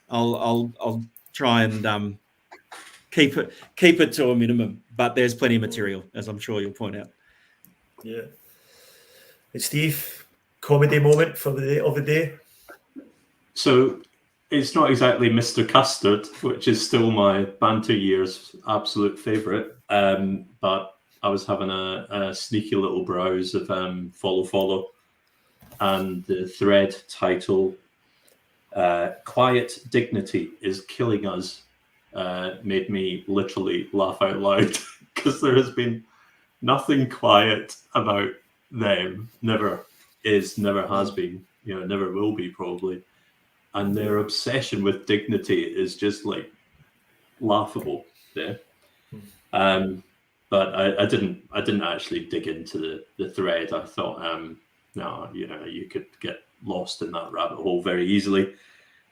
I'll try and keep it to a minimum, but there's plenty of material, as I'm sure you'll point out. Yeah. And Steve, comedy moment of the day. So it's not exactly Mr. Custard, which is still my banter year's absolute favourite, but I was having a sneaky little browse of follow, and the thread title, "Quiet Dignity is Killing Us," made me literally laugh out loud, because there has been nothing quiet about them. Never is, never has been, never will be probably. And their obsession with dignity is just like laughable there. But I didn't actually dig into the thread. I thought, no, you could get lost in that rabbit hole very easily.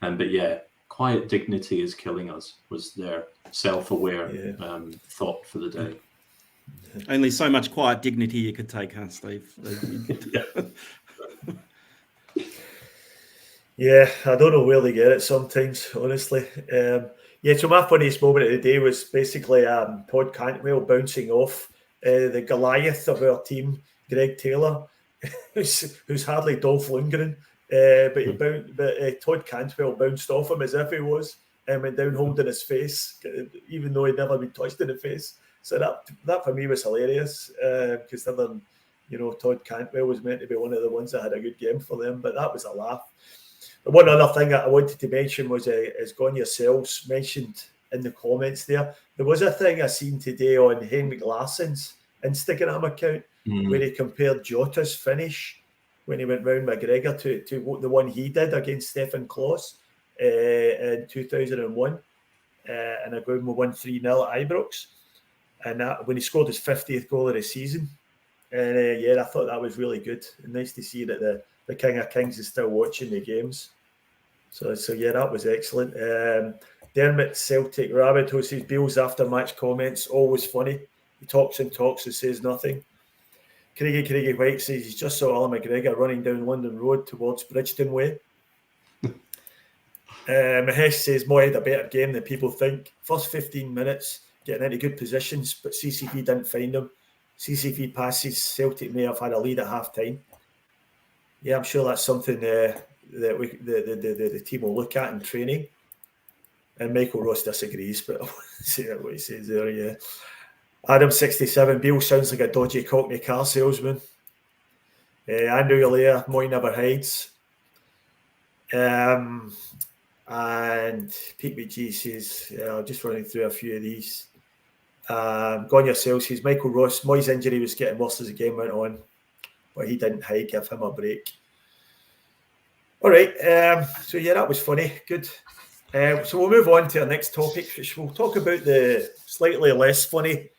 But yeah, quiet dignity is killing us was their self-aware thought for the day. Only so much quiet dignity you could take, huh, Steve? Yeah, I don't know where they get it sometimes, honestly. So my funniest moment of the day was basically Todd Cantwell bouncing off the Goliath of our team, Greg Taylor, who's hardly Dolph Lundgren, but Todd Cantwell bounced off him as if he was, and went down holding his face, even though he'd never been touched in the face. So that for me was hilarious, considering Todd Cantwell was meant to be one of the ones that had a good game for them, but that was a laugh. One other thing that I wanted to mention was, as Gone Yourselves mentioned in the comments there was a thing I seen today on Henrik Larsson's Instagram account where he compared Jota's finish when he went round McGregor to the one he did against Stefan Klos. in 2001, and a game we won 3-0 at Ibrox, and that when he scored his 50th goal of the season. And I thought that was really good. And nice to see that the King of Kings is still watching the games. So that was excellent. Dermot Celtic Rabbit, who says Beale's after match comments always funny. He talks and says nothing. Craigie White says he's just saw Alan McGregor running down London Road towards Bridgeton Way. Mahesh says Moy had a better game than people think. First 15 minutes, getting into good positions, but CCV didn't find him. CCV passes, Celtic may have had a lead at half time. Yeah, I'm sure that's something that the team will look at in training. And Michael Ross disagrees, but I'll see what he says there, yeah. Adam 67, Beale sounds like a dodgy Cockney car salesman. Andrew Allaire, Moy never hides. And Pete McGee says, just running through a few of these. Gone yourself says, Michael Ross, Moy's injury was getting worse as the game went on, but he didn't hide, give him a break. All right, so yeah, that was funny, good. So we'll move on to our next topic, which we'll talk about the slightly less funny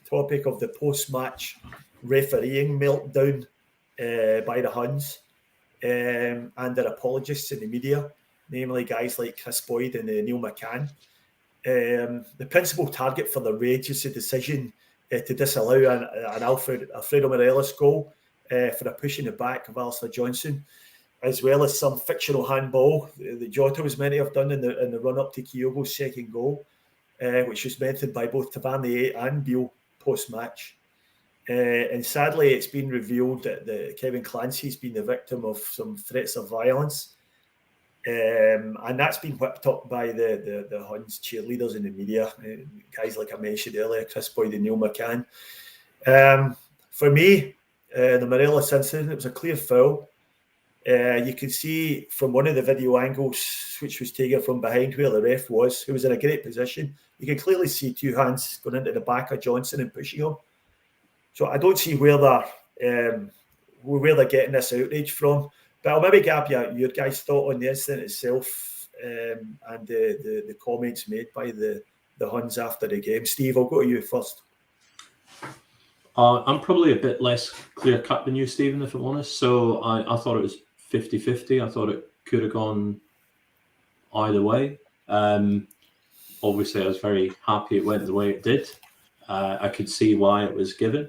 topic of the post-match refereeing meltdown by the Huns and their apologists in the media, namely guys like Chris Boyd and Neil McCann. The principal target for the rage is the decision to disallow an Alfredo Morelos goal for a push in the back of Alistair Johnson, as well as some fictional handball that Jota was meant to have done in the run-up to Kyogo's second goal, which was mentioned by both Tavernier and Beale post-match. And sadly, it's been revealed that Kevin Clancy's been the victim of some threats of violence. And that's been whipped up by the Huns cheerleaders in the media, guys like I mentioned earlier, Chris Boyd and Neil McCann. For me, the Morelos incident, it was a clear foul. You can see from one of the video angles, which was taken from behind where the ref was, who was in a great position, you can clearly see two hands going into the back of Johnson and pushing him. So I don't see where they're getting this outrage from. But I'll maybe grab your guys' thought on the incident itself and the comments made by the Huns after the game. Steve, I'll go to you first. I'm probably a bit less clear-cut than you, Stephen, if I'm honest. So I thought it was 50-50. I thought it could have gone either way. Obviously, I was very happy it went the way it did. I could see why it was given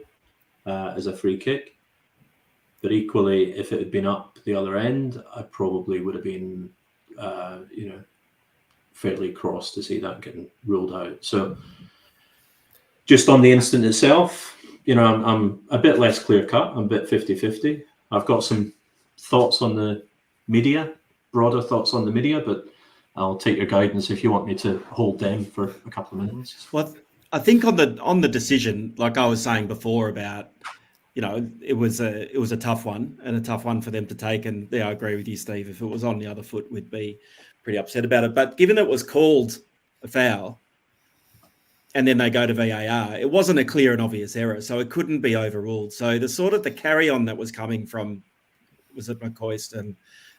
as a free kick. But equally, if it had been up the other end, I probably would have been, fairly cross to see that getting ruled out. So just on the incident itself, I'm a bit less clear-cut. I'm a bit 50-50. I've got some thoughts on the media, broader thoughts on the media, but I'll take your guidance if you want me to hold them for a couple of minutes. Well, I think on the decision, like I was saying before about, it was a tough one and a tough one for them to take. And yeah, I agree with you, Steve. If it was on the other foot, we'd be pretty upset about it. But given it was called a foul and then they go to VAR, it wasn't a clear and obvious error, so it couldn't be overruled. So the carry-on that was coming from, was it McCoist and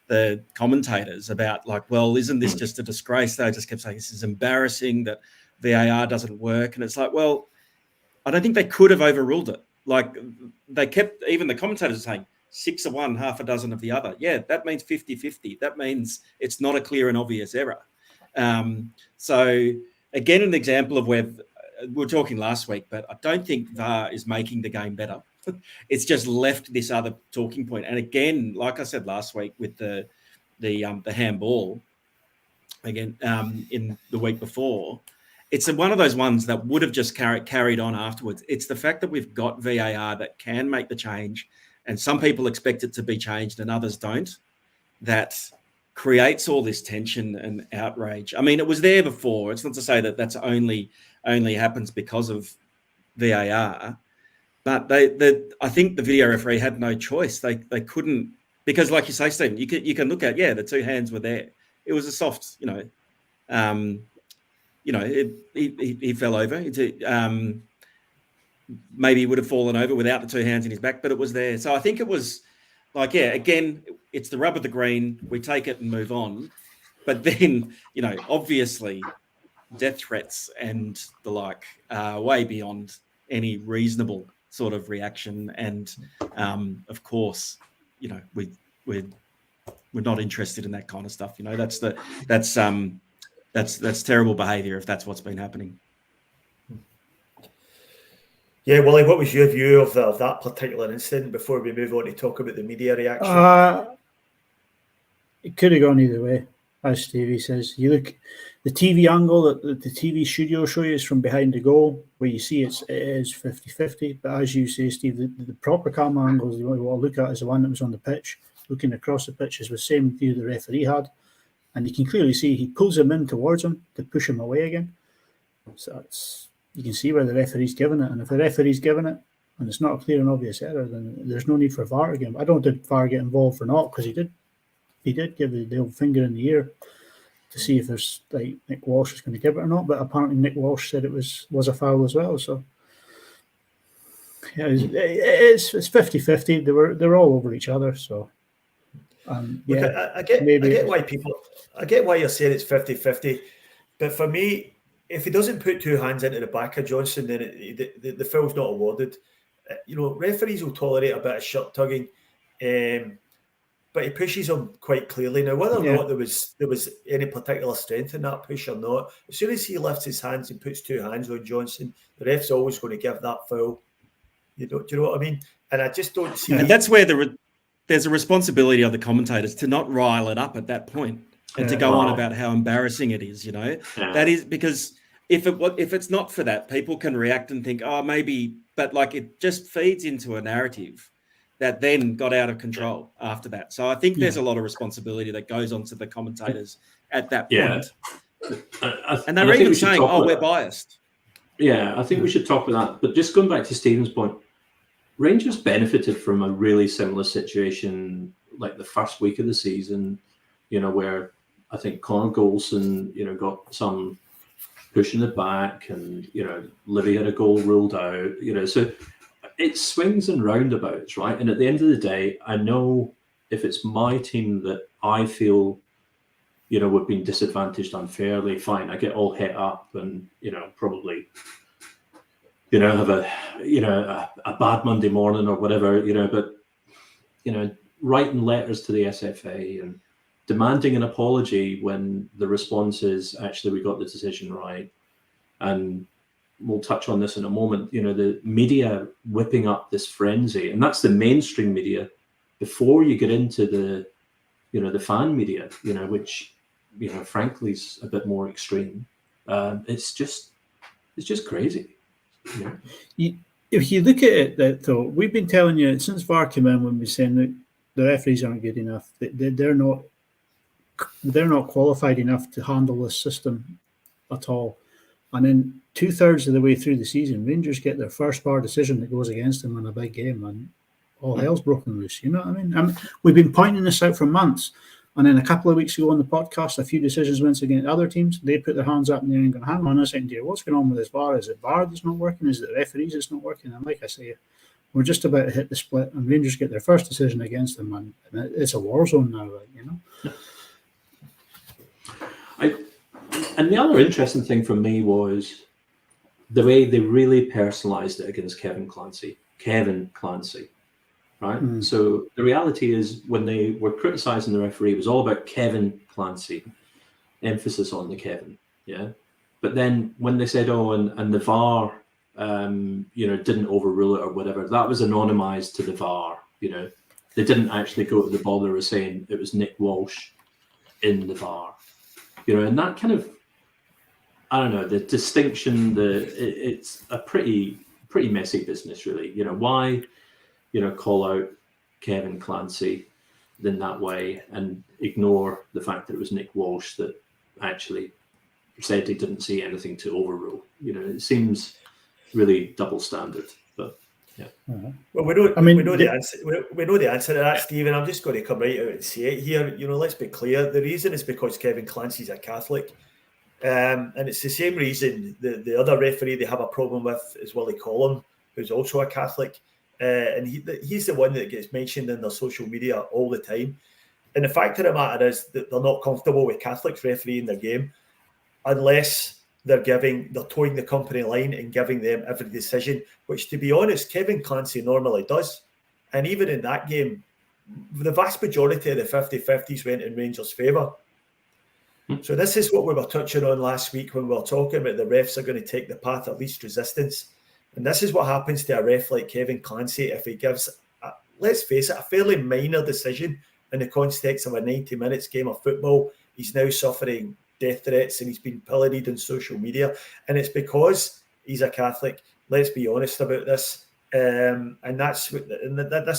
the commentators about like, well, isn't this just a disgrace? They just kept saying this is embarrassing that VAR doesn't work. And it's like, well, I don't think they could have overruled it. Like they kept, even the commentators saying 6 of one, half a dozen of the other. Yeah, that means 50-50. That means it's not a clear and obvious error. So again, an example of where we were talking last week, but I don't think VAR is making the game better. It's just left this other talking point. And again, like I said last week with the handball, again in the week before, it's one of those ones that would have just carried on afterwards. It's the fact that we've got VAR that can make the change, and some people expect it to be changed and others don't, that creates all this tension and outrage. I mean, it was there before. It's not to say that that's only happens because of VAR, but I think the video referee had no choice. They couldn't, because like you say, Stephen, you can look at, the two hands were there. It was a soft, he fell over. Maybe he would have fallen over without the two hands in his back, but it was there. So I think it was like, again, it's the rub of the green. We take it and move on. But then, obviously death threats and the like are way beyond any reasonable sort of reaction. And of course, we're not interested in that kind of stuff. That's terrible behaviour if that's what's been happening. Yeah, Willie, what was your view of that particular incident before we move on to talk about the media reaction? It could have gone either way, as Stevie says. You look, the TV angle that the TV studio show you is from behind the goal, where you see it is 50-50. But as you say, Steve, the proper camera angles you want to look at is the one that was on the pitch, looking across the pitch is the same view the referee had. And you can clearly see he pulls him in towards him to push him away again. So you can see where the referee's given it. And if the referee's given it, and it's not a clear and obvious error, then there's no need for VAR again. I don't did VAR get involved or not, because he did give the old finger in the ear to see if there's like Nick Walsh was going to give it or not. But apparently Nick Walsh said it was a foul as well. So yeah, it's 50-50. They were all over each other. So yeah, look, I get why you're saying it's 50-50. But for me, if he doesn't put two hands into the back of Johnson, then the foul's not awarded. Referees will tolerate a bit of shirt tugging, but he pushes him quite clearly. Now, whether or not there was any particular strength in that push or not, as soon as he lifts his hands and puts two hands on Johnson, the ref's always going to give that foul. Do you know what I mean? And I just don't see. And that's where there's a responsibility of the commentators to not rile it up at that point and to go on about how embarrassing it is. That is because if it's not for that, people can react and think, oh, maybe, but like it just feeds into a narrative that then got out of control after that. So I think there's a lot of responsibility that goes on to the commentators at that point. And they're even saying, we're biased. Yeah, I think we should talk about that. But just going back to Stephen's point, Rangers benefited from a really similar situation like the first week of the season, where I think Connor Golson, got some push in the back and, Livy had a goal ruled out, so it swings and roundabouts, right? And at the end of the day, I know if it's my team that I feel, we've been disadvantaged unfairly, fine, I get all het up and, probably, have a bad Monday morning or whatever, but, writing letters to the SFA and demanding an apology when the response is actually we got the decision right. And we'll touch on this in a moment, the media whipping up this frenzy, and that's the mainstream media before you get into the, the fan media, which, frankly is a bit more extreme. It's just crazy. If you look at it, though, we've been telling you since VAR came in, when we're saying that the referees aren't good enough, they're not qualified enough to handle this system at all. And then 2/3 of the way through the season, Rangers get their first VAR decision that goes against them in a big game, and all hell's broken loose. You know what I mean? We've been pointing this out for months, and then a couple of weeks ago on the podcast, a few decisions went against other teams. They put their hands up in the air and going, hang on a second here, what's going on with this VAR? Is it VAR that's not working? Is it the referees that's not working? And like I say, we're just about to hit the split, and Rangers get their first decision against them, and it's a war zone now, And the other interesting thing for me was the way they really personalised it against Kevin Clancy, right? So the reality is when they were criticising the referee, it was all about Kevin Clancy, emphasis on the Kevin, yeah? But then when they said, and the VAR, didn't overrule it or whatever, that was anonymised to the VAR, They didn't actually go to the ball. They were saying it was Nick Walsh in the VAR. And that kind of, I don't know, the distinction, it's a pretty messy business, really. Why, call out Kevin Clancy in that way and ignore the fact that it was Nick Walsh that actually said he didn't see anything to overrule. It seems really double standard, but yeah. Well, we know the answer. We know the answer to that, Stephen. I'm just going to come right out and say it here. Let's be clear. The reason is because Kevin Clancy's a Catholic, and it's the same reason the other referee they have a problem with is Willie Collum, who's also a Catholic, and he's the one that gets mentioned in their social media all the time. And the fact of the matter is that they're not comfortable with Catholics refereeing their game unless they're towing the company line and giving them every decision, which, to be honest, Kevin Clancy normally does. And even in that game, the vast majority of the 50-50s went in Rangers' favour. So this is what we were touching on last week when we were talking about the refs are going to take the path of least resistance. And this is what happens to a ref like Kevin Clancy if he gives, let's face it, a fairly minor decision in the context of a 90 minutes game of football. He's now suffering death threats and he's been pilloried on social media. And it's because he's a Catholic. Let's be honest about this. And this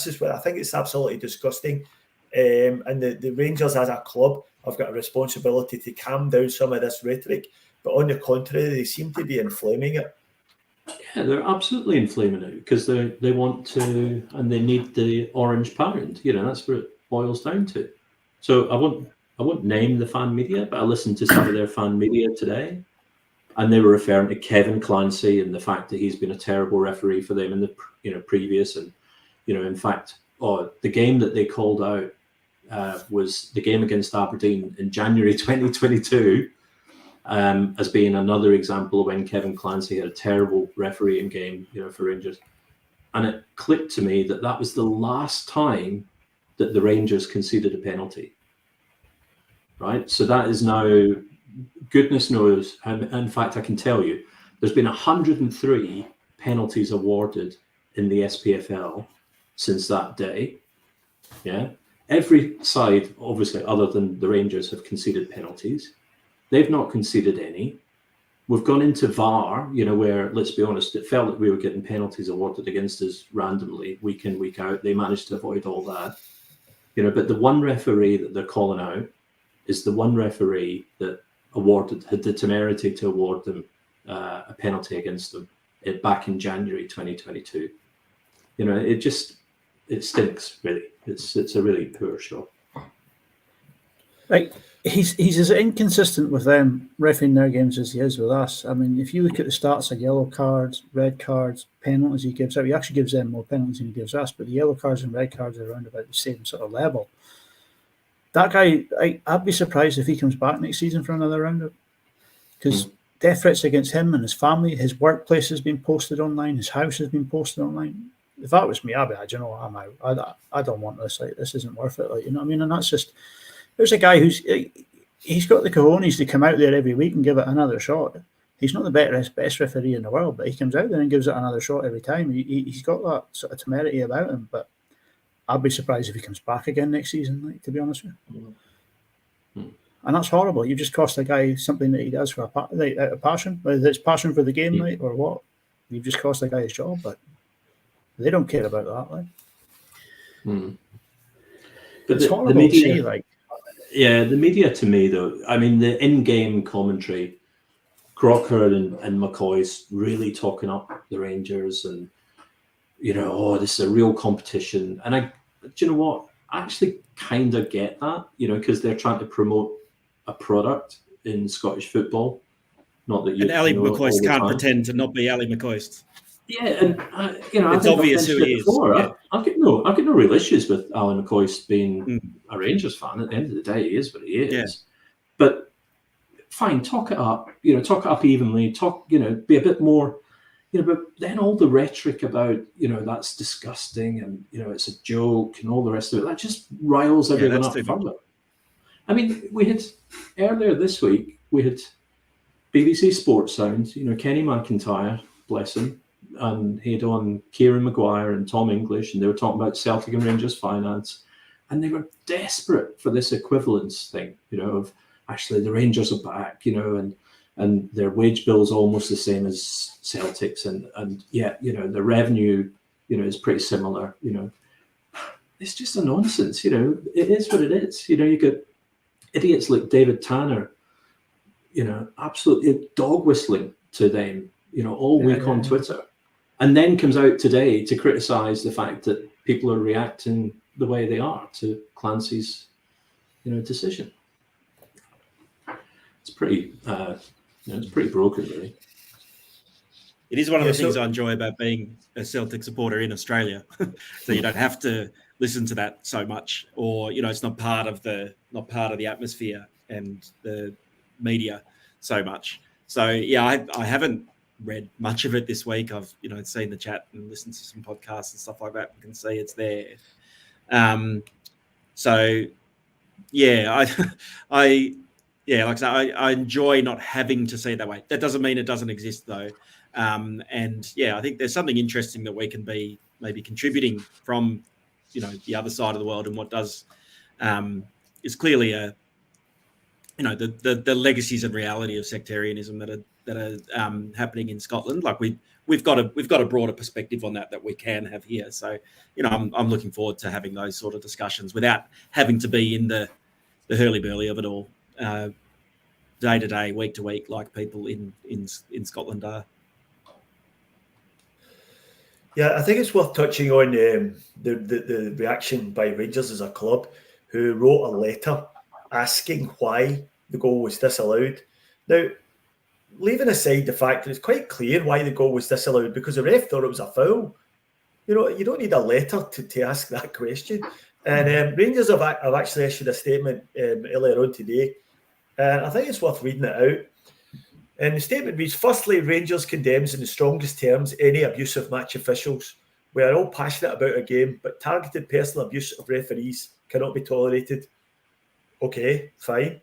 is what I think it's absolutely disgusting. And the Rangers as a club have got a responsibility to calm down some of this rhetoric. But on the contrary, they seem to be inflaming it. Yeah, they're absolutely inflaming it because they want to, and they need the orange pound. That's what it boils down to. So I won't name the fan media, but I listened to some of their fan media today, and they were referring to Kevin Clancy and the fact that he's been a terrible referee for them in the previous, and in fact, the game that they called out was the game against Aberdeen in January 2022. As being another example of when Kevin Clancy had a terrible refereeing game, for Rangers. And it clicked to me that was the last time that the Rangers conceded a penalty. Right? So that is now, goodness knows, and in fact, I can tell you, there's been 103 penalties awarded in the SPFL since that day. Yeah. Every side, obviously, other than the Rangers, have conceded penalties. They've not conceded any. We've gone into VAR, where, let's be honest, it felt that we were getting penalties awarded against us randomly, week in, week out. They managed to avoid all that. But the one referee that they're calling out is the one referee that had the temerity to award them a penalty against them back in January 2022. It stinks, really. It's a really poor show. Right. He's as inconsistent with them refereeing their games as he is with us. I mean, if you look at the stats of yellow cards, red cards, penalties he gives out, he actually gives them more penalties than he gives us, but the yellow cards and red cards are around about the same sort of level. That guy, I'd be surprised if he comes back next season for another round, because death threats against him and his family, his workplace has been posted online, his house has been posted online. If that was me, I'd be like, I'm out. I don't want this. Like, this isn't worth it. Like, you know what I mean? And that's just, there's a guy he's got the cojones to come out there every week and give it another shot. He's not the best referee in the world, but he comes out there and gives it another shot every time. He's got that sort of temerity about him, but I'd be surprised if he comes back again next season, like, to be honest with you. And that's horrible. You just cost a guy something that he does for out of passion, whether it's passion for the game, like, or what. You've just cost a guy his job, but they don't care about that, like. But it's horrible to see, like. Yeah, the media, to me, though, I mean, the in-game commentary, Crocker and McCoy's really talking up the Rangers and, this is a real competition. And do you know what? I actually kind of get that, because they're trying to promote a product in Scottish football. Not that you. And Ali McCoist can't pretend to not be Ali McCoist. Yeah, and it's obvious who he is. Yeah. I've got no real issues with Alan McCoist being a Rangers fan. At the end of the day, he is what he is. Yeah. But fine, talk it up. Talk it up evenly. Be a bit more. But then all the rhetoric about that's disgusting and it's a joke and all the rest of it, that just riles everyone up further. I mean, we had earlier this week BBC Sports Sound. Kenny McIntyre, bless him. And he had on Kieran Maguire and Tom English, and they were talking about Celtic and Rangers finance, and they were desperate for this equivalence thing, of actually the Rangers are back, and their wage bill is almost the same as Celtic's, and yeah, the revenue, is pretty similar, It's just a nonsense, it is what it is. You get idiots like David Tanner, absolutely dog whistling to them, all week on Twitter. And then comes out today to criticise the fact that people are reacting the way they are to Clancy's, decision. It's pretty, it's pretty broken, really. It is one of the things I enjoy about being a Celtic supporter in Australia. So you don't have to listen to that so much, or it's not part of the atmosphere and the media so much. So yeah, I haven't read much of it this week. I've seen the chat and listened to some podcasts and stuff like that. You can see it's there. So yeah, like I say, I enjoy not having to see it that way. That doesn't mean it doesn't exist though. And yeah, I think there's something interesting that we can be maybe contributing from the other side of the world, and what does is clearly the legacies and reality of sectarianism that are happening in Scotland. Like we've got a broader perspective on that we can have here. So I'm looking forward to having those sort of discussions without having to be in the hurly-burly of it all, day to day, week to week, like people in Scotland are. Yeah, I think it's worth touching on the reaction by Rangers as a club, who wrote a letter asking why the goal was disallowed. Now, leaving aside the fact that it's quite clear why the goal was disallowed, because the ref thought it was a foul. You don't need a letter to ask that question. And Rangers have actually issued a statement earlier on today, and I think it's worth reading it out. And the statement reads, firstly, Rangers condemns in the strongest terms any abuse of match officials. We are all passionate about a game, but targeted personal abuse of referees cannot be tolerated. Okay, fine.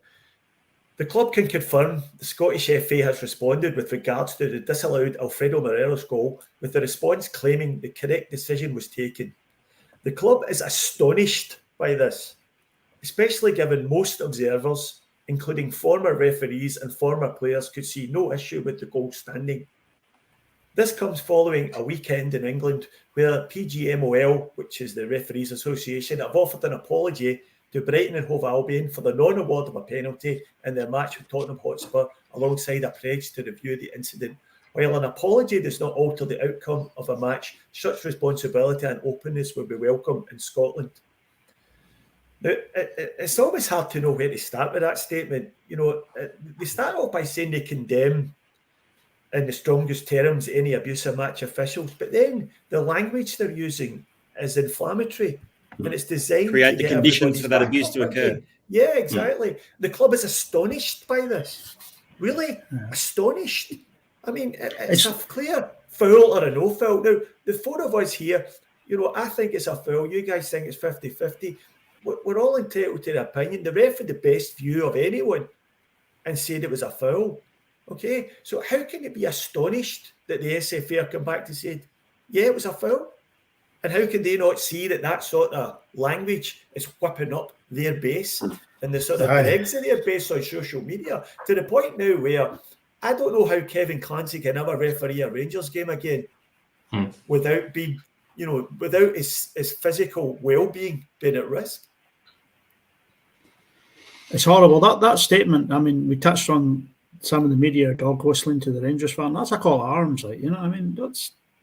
The club can confirm the Scottish FA has responded with regards to the disallowed Alfredo Morelos goal, with the response claiming the correct decision was taken. The club is astonished by this, especially given most observers, including former referees and former players, could see no issue with the goal standing. This comes following a weekend in England where PGMOL, which is the Referees Association, have offered an apology to Brighton and Hove Albion for the non-award of a penalty in their match with Tottenham Hotspur, alongside a pledge to review the incident. While an apology does not alter the outcome of a match, such responsibility and openness would be welcome in Scotland. Now, it's always hard to know where to start with that statement. They start off by saying they condemn in the strongest terms any abuse of match officials, but then the language they're using is inflammatory, and it's designed create to the get conditions for that abuse to occur. Yeah, exactly. The club is astonished by this. Really astonished. I mean, it's a clear foul or a no foul. Now, the four of us here, I think it's a foul. You guys think it's 50-50. We're all entitled to the opinion. The ref had the best view of anyone and said it was a foul. Okay, so how can it be astonished that the SFA come back to say, yeah, it was a foul? And how can they not see that sort of language is whipping up their base and the sort of dregs of their base on social media, to the point now where I don't know how Kevin Clancy can ever referee a Rangers game again without being, without his physical well-being being at risk. It's horrible. That statement, I mean, we touched on some of the media dog whistling to the Rangers fan. That's a call to arms,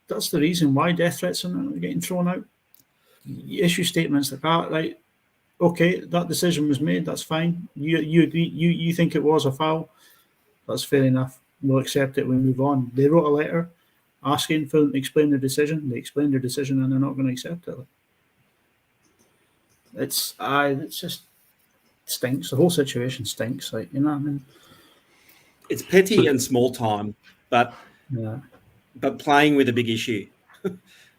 that's the reason why death threats are getting thrown out. You issue statements like that, right? Okay, that decision was made, that's fine. You agree, you think it was a foul, that's fair enough. We'll accept it, we move on. They wrote a letter asking for them to explain their decision. They explained their decision and they're not going to accept it. It's just stinks. The whole situation stinks. It's petty and small time, but playing with a big issue.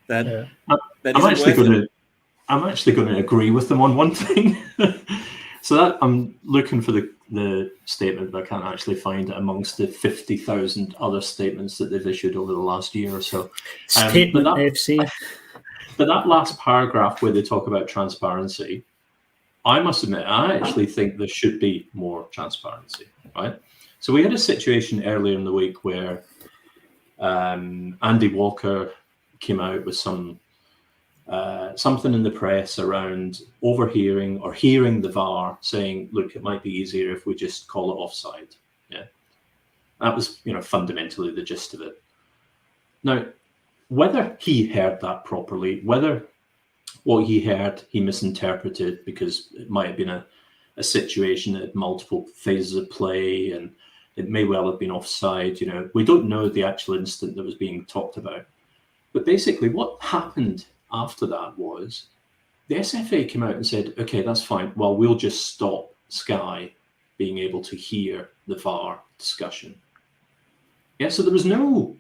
I'm actually going to agree with them on one thing. So that I'm looking for the statement, but I can't actually find it amongst the 50,000 other statements that they've issued over the last year or so. Statement FC. But that last paragraph where they talk about transparency, I must admit, I actually think there should be more transparency, right? So we had a situation earlier in the week where Andy Walker came out with something in the press around overhearing or hearing the VAR saying, look, it might be easier if we just call it offside. Yeah. That was, fundamentally the gist of it. Now, whether he heard that properly, whether what he heard he misinterpreted because it might have been a situation that had multiple phases of play and it may well have been offside, we don't know the actual incident that was being talked about. But basically what happened after that was the SFA came out and said, okay, that's fine. Well, we'll just stop Sky being able to hear the VAR discussion. Yeah, so there was no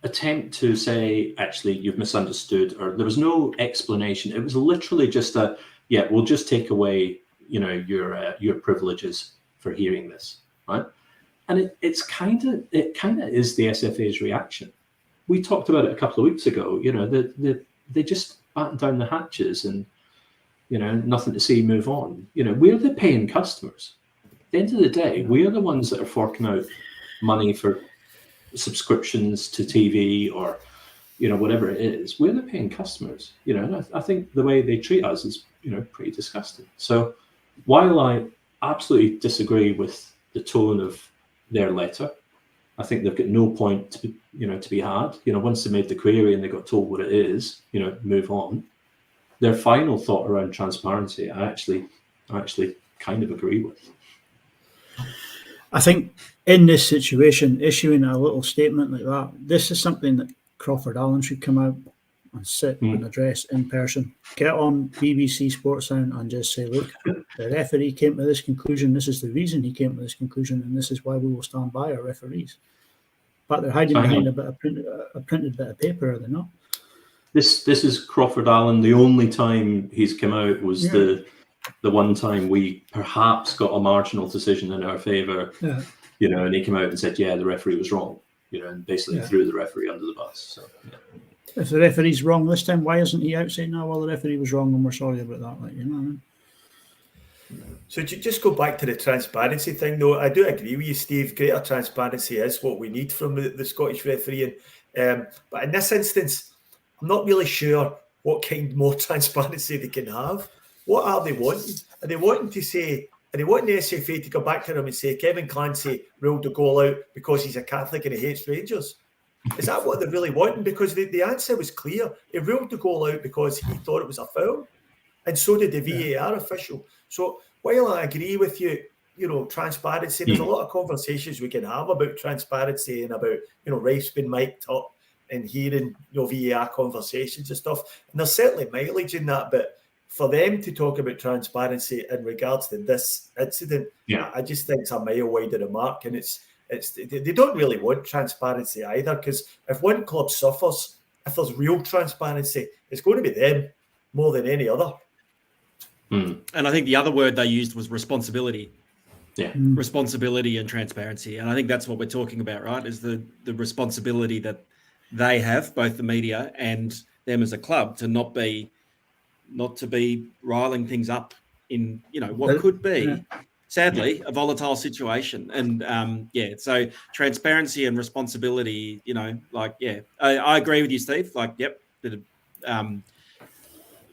attempt to say, actually, you've misunderstood, or there was no explanation. It was literally just we'll just take away, your privileges for hearing this, right? And it kind of is the SFA's reaction. We talked about it a couple of weeks ago. They just batten down the hatches and nothing to see, move on. We're the paying customers. At the end of the day, we're the ones that are forking out money for subscriptions to TV or whatever it is. We're the paying customers. And I think the way they treat us is pretty disgusting. So while I absolutely disagree with the tone of their letter, I think they've got no point to be had. Once they made the query and they got told what it is, move on. Their final thought around transparency, I actually kind of agree with. I think in this situation, issuing a little statement like that, this is something that Crawford Allen should come out and sit and address in person. Get on BBC Sports Sound and just say, look, the referee came to this conclusion. This is the reason he came to this conclusion, and this is why we will stand by our referees. But they're hiding behind a printed bit of paper, are they not? This is Crawford Allen. The only time he's come out was the one time we perhaps got a marginal decision in our favour. Yeah. And he came out and said, the referee was wrong. And basically threw the referee under the bus. So, if the referee's wrong this time, why isn't he out saying, "No, well, the referee was wrong and we're sorry about that"? What I mean? So just go back to the transparency thing, though. I do agree with you, Steve. Greater transparency is what we need from the Scottish refereeing. But in this instance, I'm not really sure what kind more transparency they can have. What are they wanting? Are they wanting to say? Are they wanting the SFA to go back to them and say Kevin Clancy ruled the goal out because he's a Catholic and he hates Rangers? Is that what they're really wanting? Because the answer was clear. He ruled the goal out because he thought it was a foul. And so did the VAR official. So while I agree with you, transparency, there's a lot of conversations we can have about transparency and about, refs being mic'd up and hearing, VAR conversations and stuff. And there's certainly mileage in that, but for them to talk about transparency in regards to this incident, I just think it's a mile wide of the mark. And they don't really want transparency either, because if one club suffers, if there's real transparency, it's going to be them more than any other. And I think the other word they used was responsibility. Yeah. Responsibility and transparency. And I think that's what we're talking about, right? Is the responsibility that they have, both the media and them as a club, to not to be riling things up in, what could be, sadly, a volatile situation. And so transparency and responsibility, I agree with you, Steve.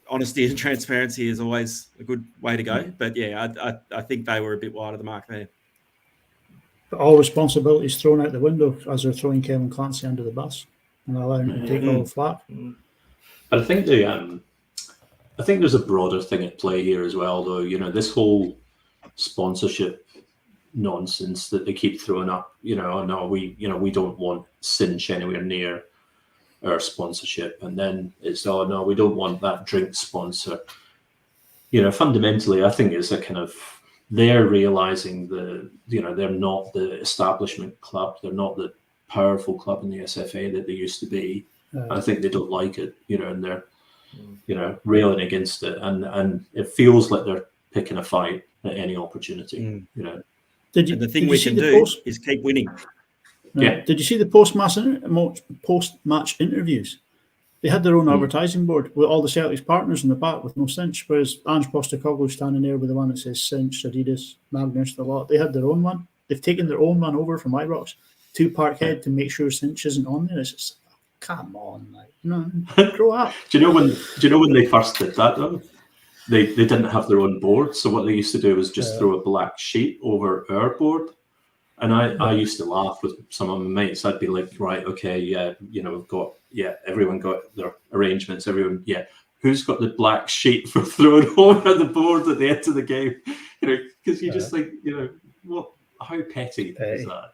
Honesty and transparency is always a good way to go. But I think they were a bit wide of the mark there. But all responsibility is thrown out the window as they're throwing Kevin Clancy under the bus and allowing him to take all the flack. But I think there's a broader thing at play here as well, though. This whole sponsorship nonsense that they keep throwing up. We don't want Cinch anywhere near our sponsorship, and then it's we don't want that drink sponsor. Fundamentally, I think it's a kind of, they're realizing they're not the establishment club, they're not the powerful club in the SFA that they used to be. I think they don't like it, and they're railing against it, and it feels like they're picking a fight at any opportunity. The thing we can do is keep winning. Did you see the post-match interviews? They had their own advertising board with all the Celtic's partners in the back with no Cinch, whereas Ange Postecoglou standing there with the one that says Cinch, Adidas, Magnus, the lot. They had their own one. They've taken their own one over from Ibrox to Parkhead to make sure Cinch isn't on there. It's just, come on, grow up. Do you know when they first did that though? They didn't have their own board, so what they used to do was just throw a black sheet over our board. And I used to laugh with some of my mates. I'd be like, right, okay, we've got, everyone got their arrangements. Everyone, who's got the black sheet for throwing over the board at the end of the game? Because you just think, what? How petty is that?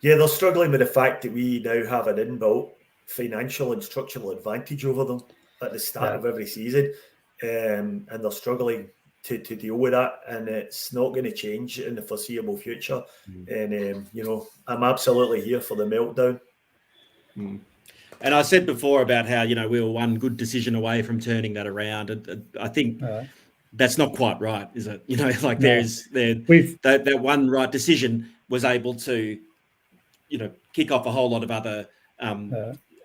They're struggling with the fact that we now have an inbuilt financial and structural advantage over them. at the start of every season, and they're struggling to deal with that, and it's not going to change in the foreseeable future. And I'm absolutely here for the meltdown. And I said before about how we were one good decision away from turning that around, and I think that's not quite right, is it? That one right decision was able to kick off a whole lot of other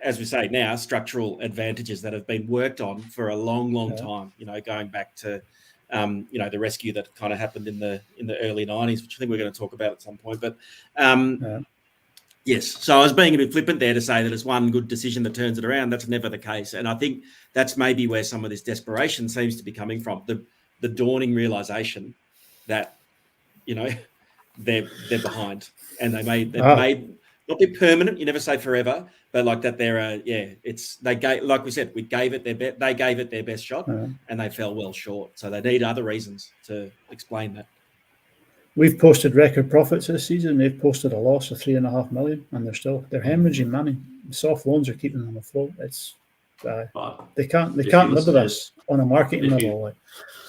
as we say now, structural advantages that have been worked on for a long time. Going back to the rescue that kind of happened in the early 90s, which I think we're going to talk about at some point. But yes, so I was being a bit flippant there to say that it's one good decision that turns it around. That's never the case, and I think that's maybe where some of this desperation seems to be coming from. The dawning realization that they're behind, and they may not be permanent. You never say forever, but like that, they gave, like we said, they gave it their best shot, and they fell well short. So they need other reasons to explain that. We've posted record profits this season. They've posted a loss of $3.5 million, and they're hemorrhaging money. Soft loans are keeping them afloat. It's they can't live with us on a marketing level.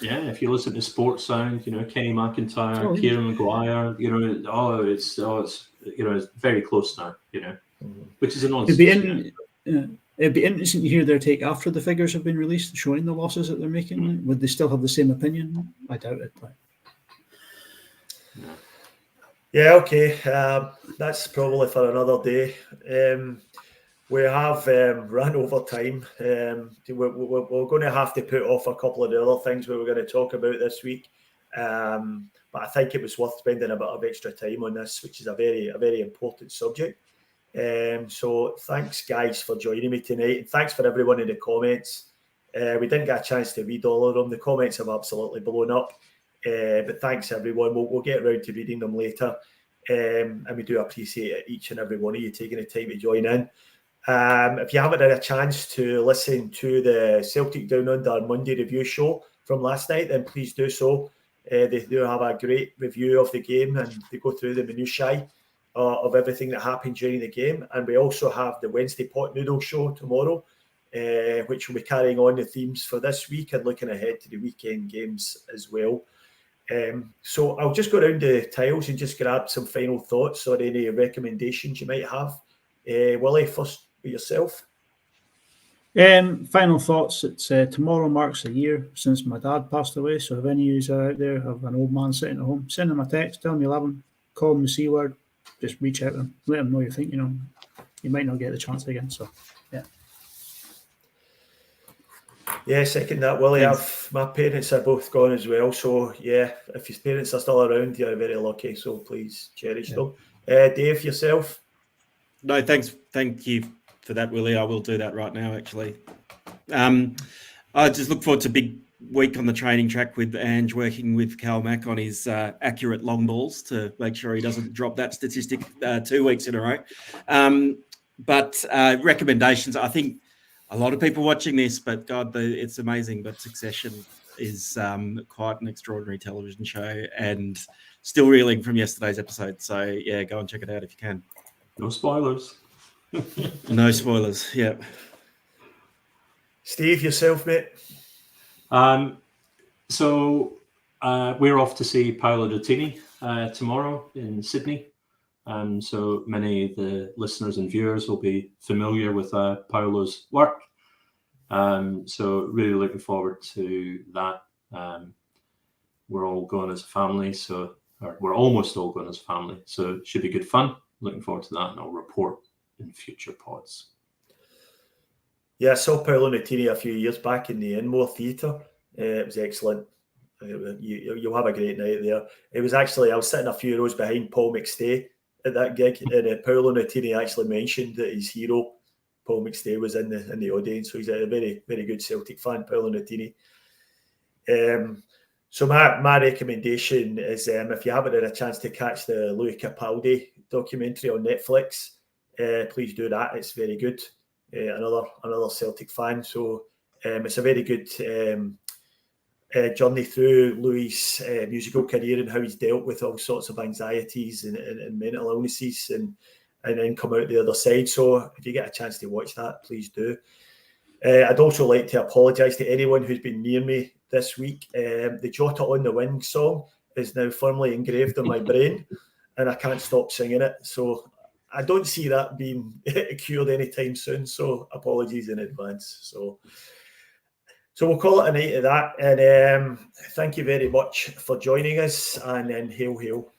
If you listen to Sports Sound, Kenny McIntyre, Kieran Maguire, it's very close now, which is a nonsense. It'd be interesting to hear their take after the figures have been released, showing the losses that they're making. Would they still have the same opinion? I doubt it. Yeah, okay. That's probably for another day. We have run over time. We're going to have to put off a couple of the other things we were going to talk about this week. But I think it was worth spending a bit of extra time on this, which is a very important subject. So thanks, guys, for joining me tonight. And thanks for everyone in the comments. We didn't get a chance to read all of them. The comments have absolutely blown up. But thanks, everyone. We'll get around to reading them later. And we do appreciate each and every one of you taking the time to join in. If you haven't had a chance to listen to the Celtic Down Under Monday review show from last night, then please do so. They do have a great review of the game, and they go through the minutiae of everything that happened during the game. And we also have the Wednesday Pot Noodle show tomorrow, which will be carrying on the themes for this week and looking ahead to the weekend games as well. So I'll just go around the tiles and just grab some final thoughts or any recommendations you might have. Willie, first with yourself. Final thoughts. It's tomorrow marks a year since my dad passed away. So if any of you are out there, have an old man sitting at home, send him a text, tell him you love him, call him the C word, just reach out to him, let him know you think, you might not get the chance again. So yeah, second that, Willie. My parents are both gone as well. So yeah, if your parents are still around, you're very lucky. So please cherish them. Dave, yourself? No, thanks. Thank you for that, Willie. I will do that right now, actually. I just look forward to a big week on the training track with Ange working with Cal Mack on his accurate long balls to make sure he doesn't drop that statistic 2 weeks in a row. But recommendations, I think a lot of people watching this, but God, it's amazing. But Succession is quite an extraordinary television show and still reeling from yesterday's episode. So yeah, go and check it out if you can. No spoilers. No spoilers. Yeah. Steve, yourself, mate. So we're off to see Paolo Dottini tomorrow in Sydney. So many of the listeners and viewers will be familiar with Paolo's work. So really looking forward to that. We're all going as a family, or we're almost all going as a family. So it should be good fun. Looking forward to that, and I'll report in future pods. Yeah, I saw Paolo Nutini a few years back in the Inmore Theatre. It was excellent. You'll have a great night there. It was actually, I was sitting a few rows behind Paul McStay at that gig, and Paolo Nutini actually mentioned that his hero, Paul McStay, was in the audience. So he's a very, very good Celtic fan, Paolo Nutini. So my recommendation is if you haven't had a chance to catch the Louis Capaldi documentary on Netflix, please do that. It's very good. Another Celtic fan. So it's a very good journey through Louis' musical career and how he's dealt with all sorts of anxieties and mental illnesses and then come out the other side. So if you get a chance to watch that, please do. I'd also like to apologise to anyone who's been near me this week. The Jota on the Wing song is now firmly engraved in my brain, and I can't stop singing it. So I don't see that being cured anytime soon. So apologies in advance. So we'll call it a night of that. And thank you very much for joining us. And then hail, hail.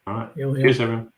All right. Hail, hail. Cheers, everyone.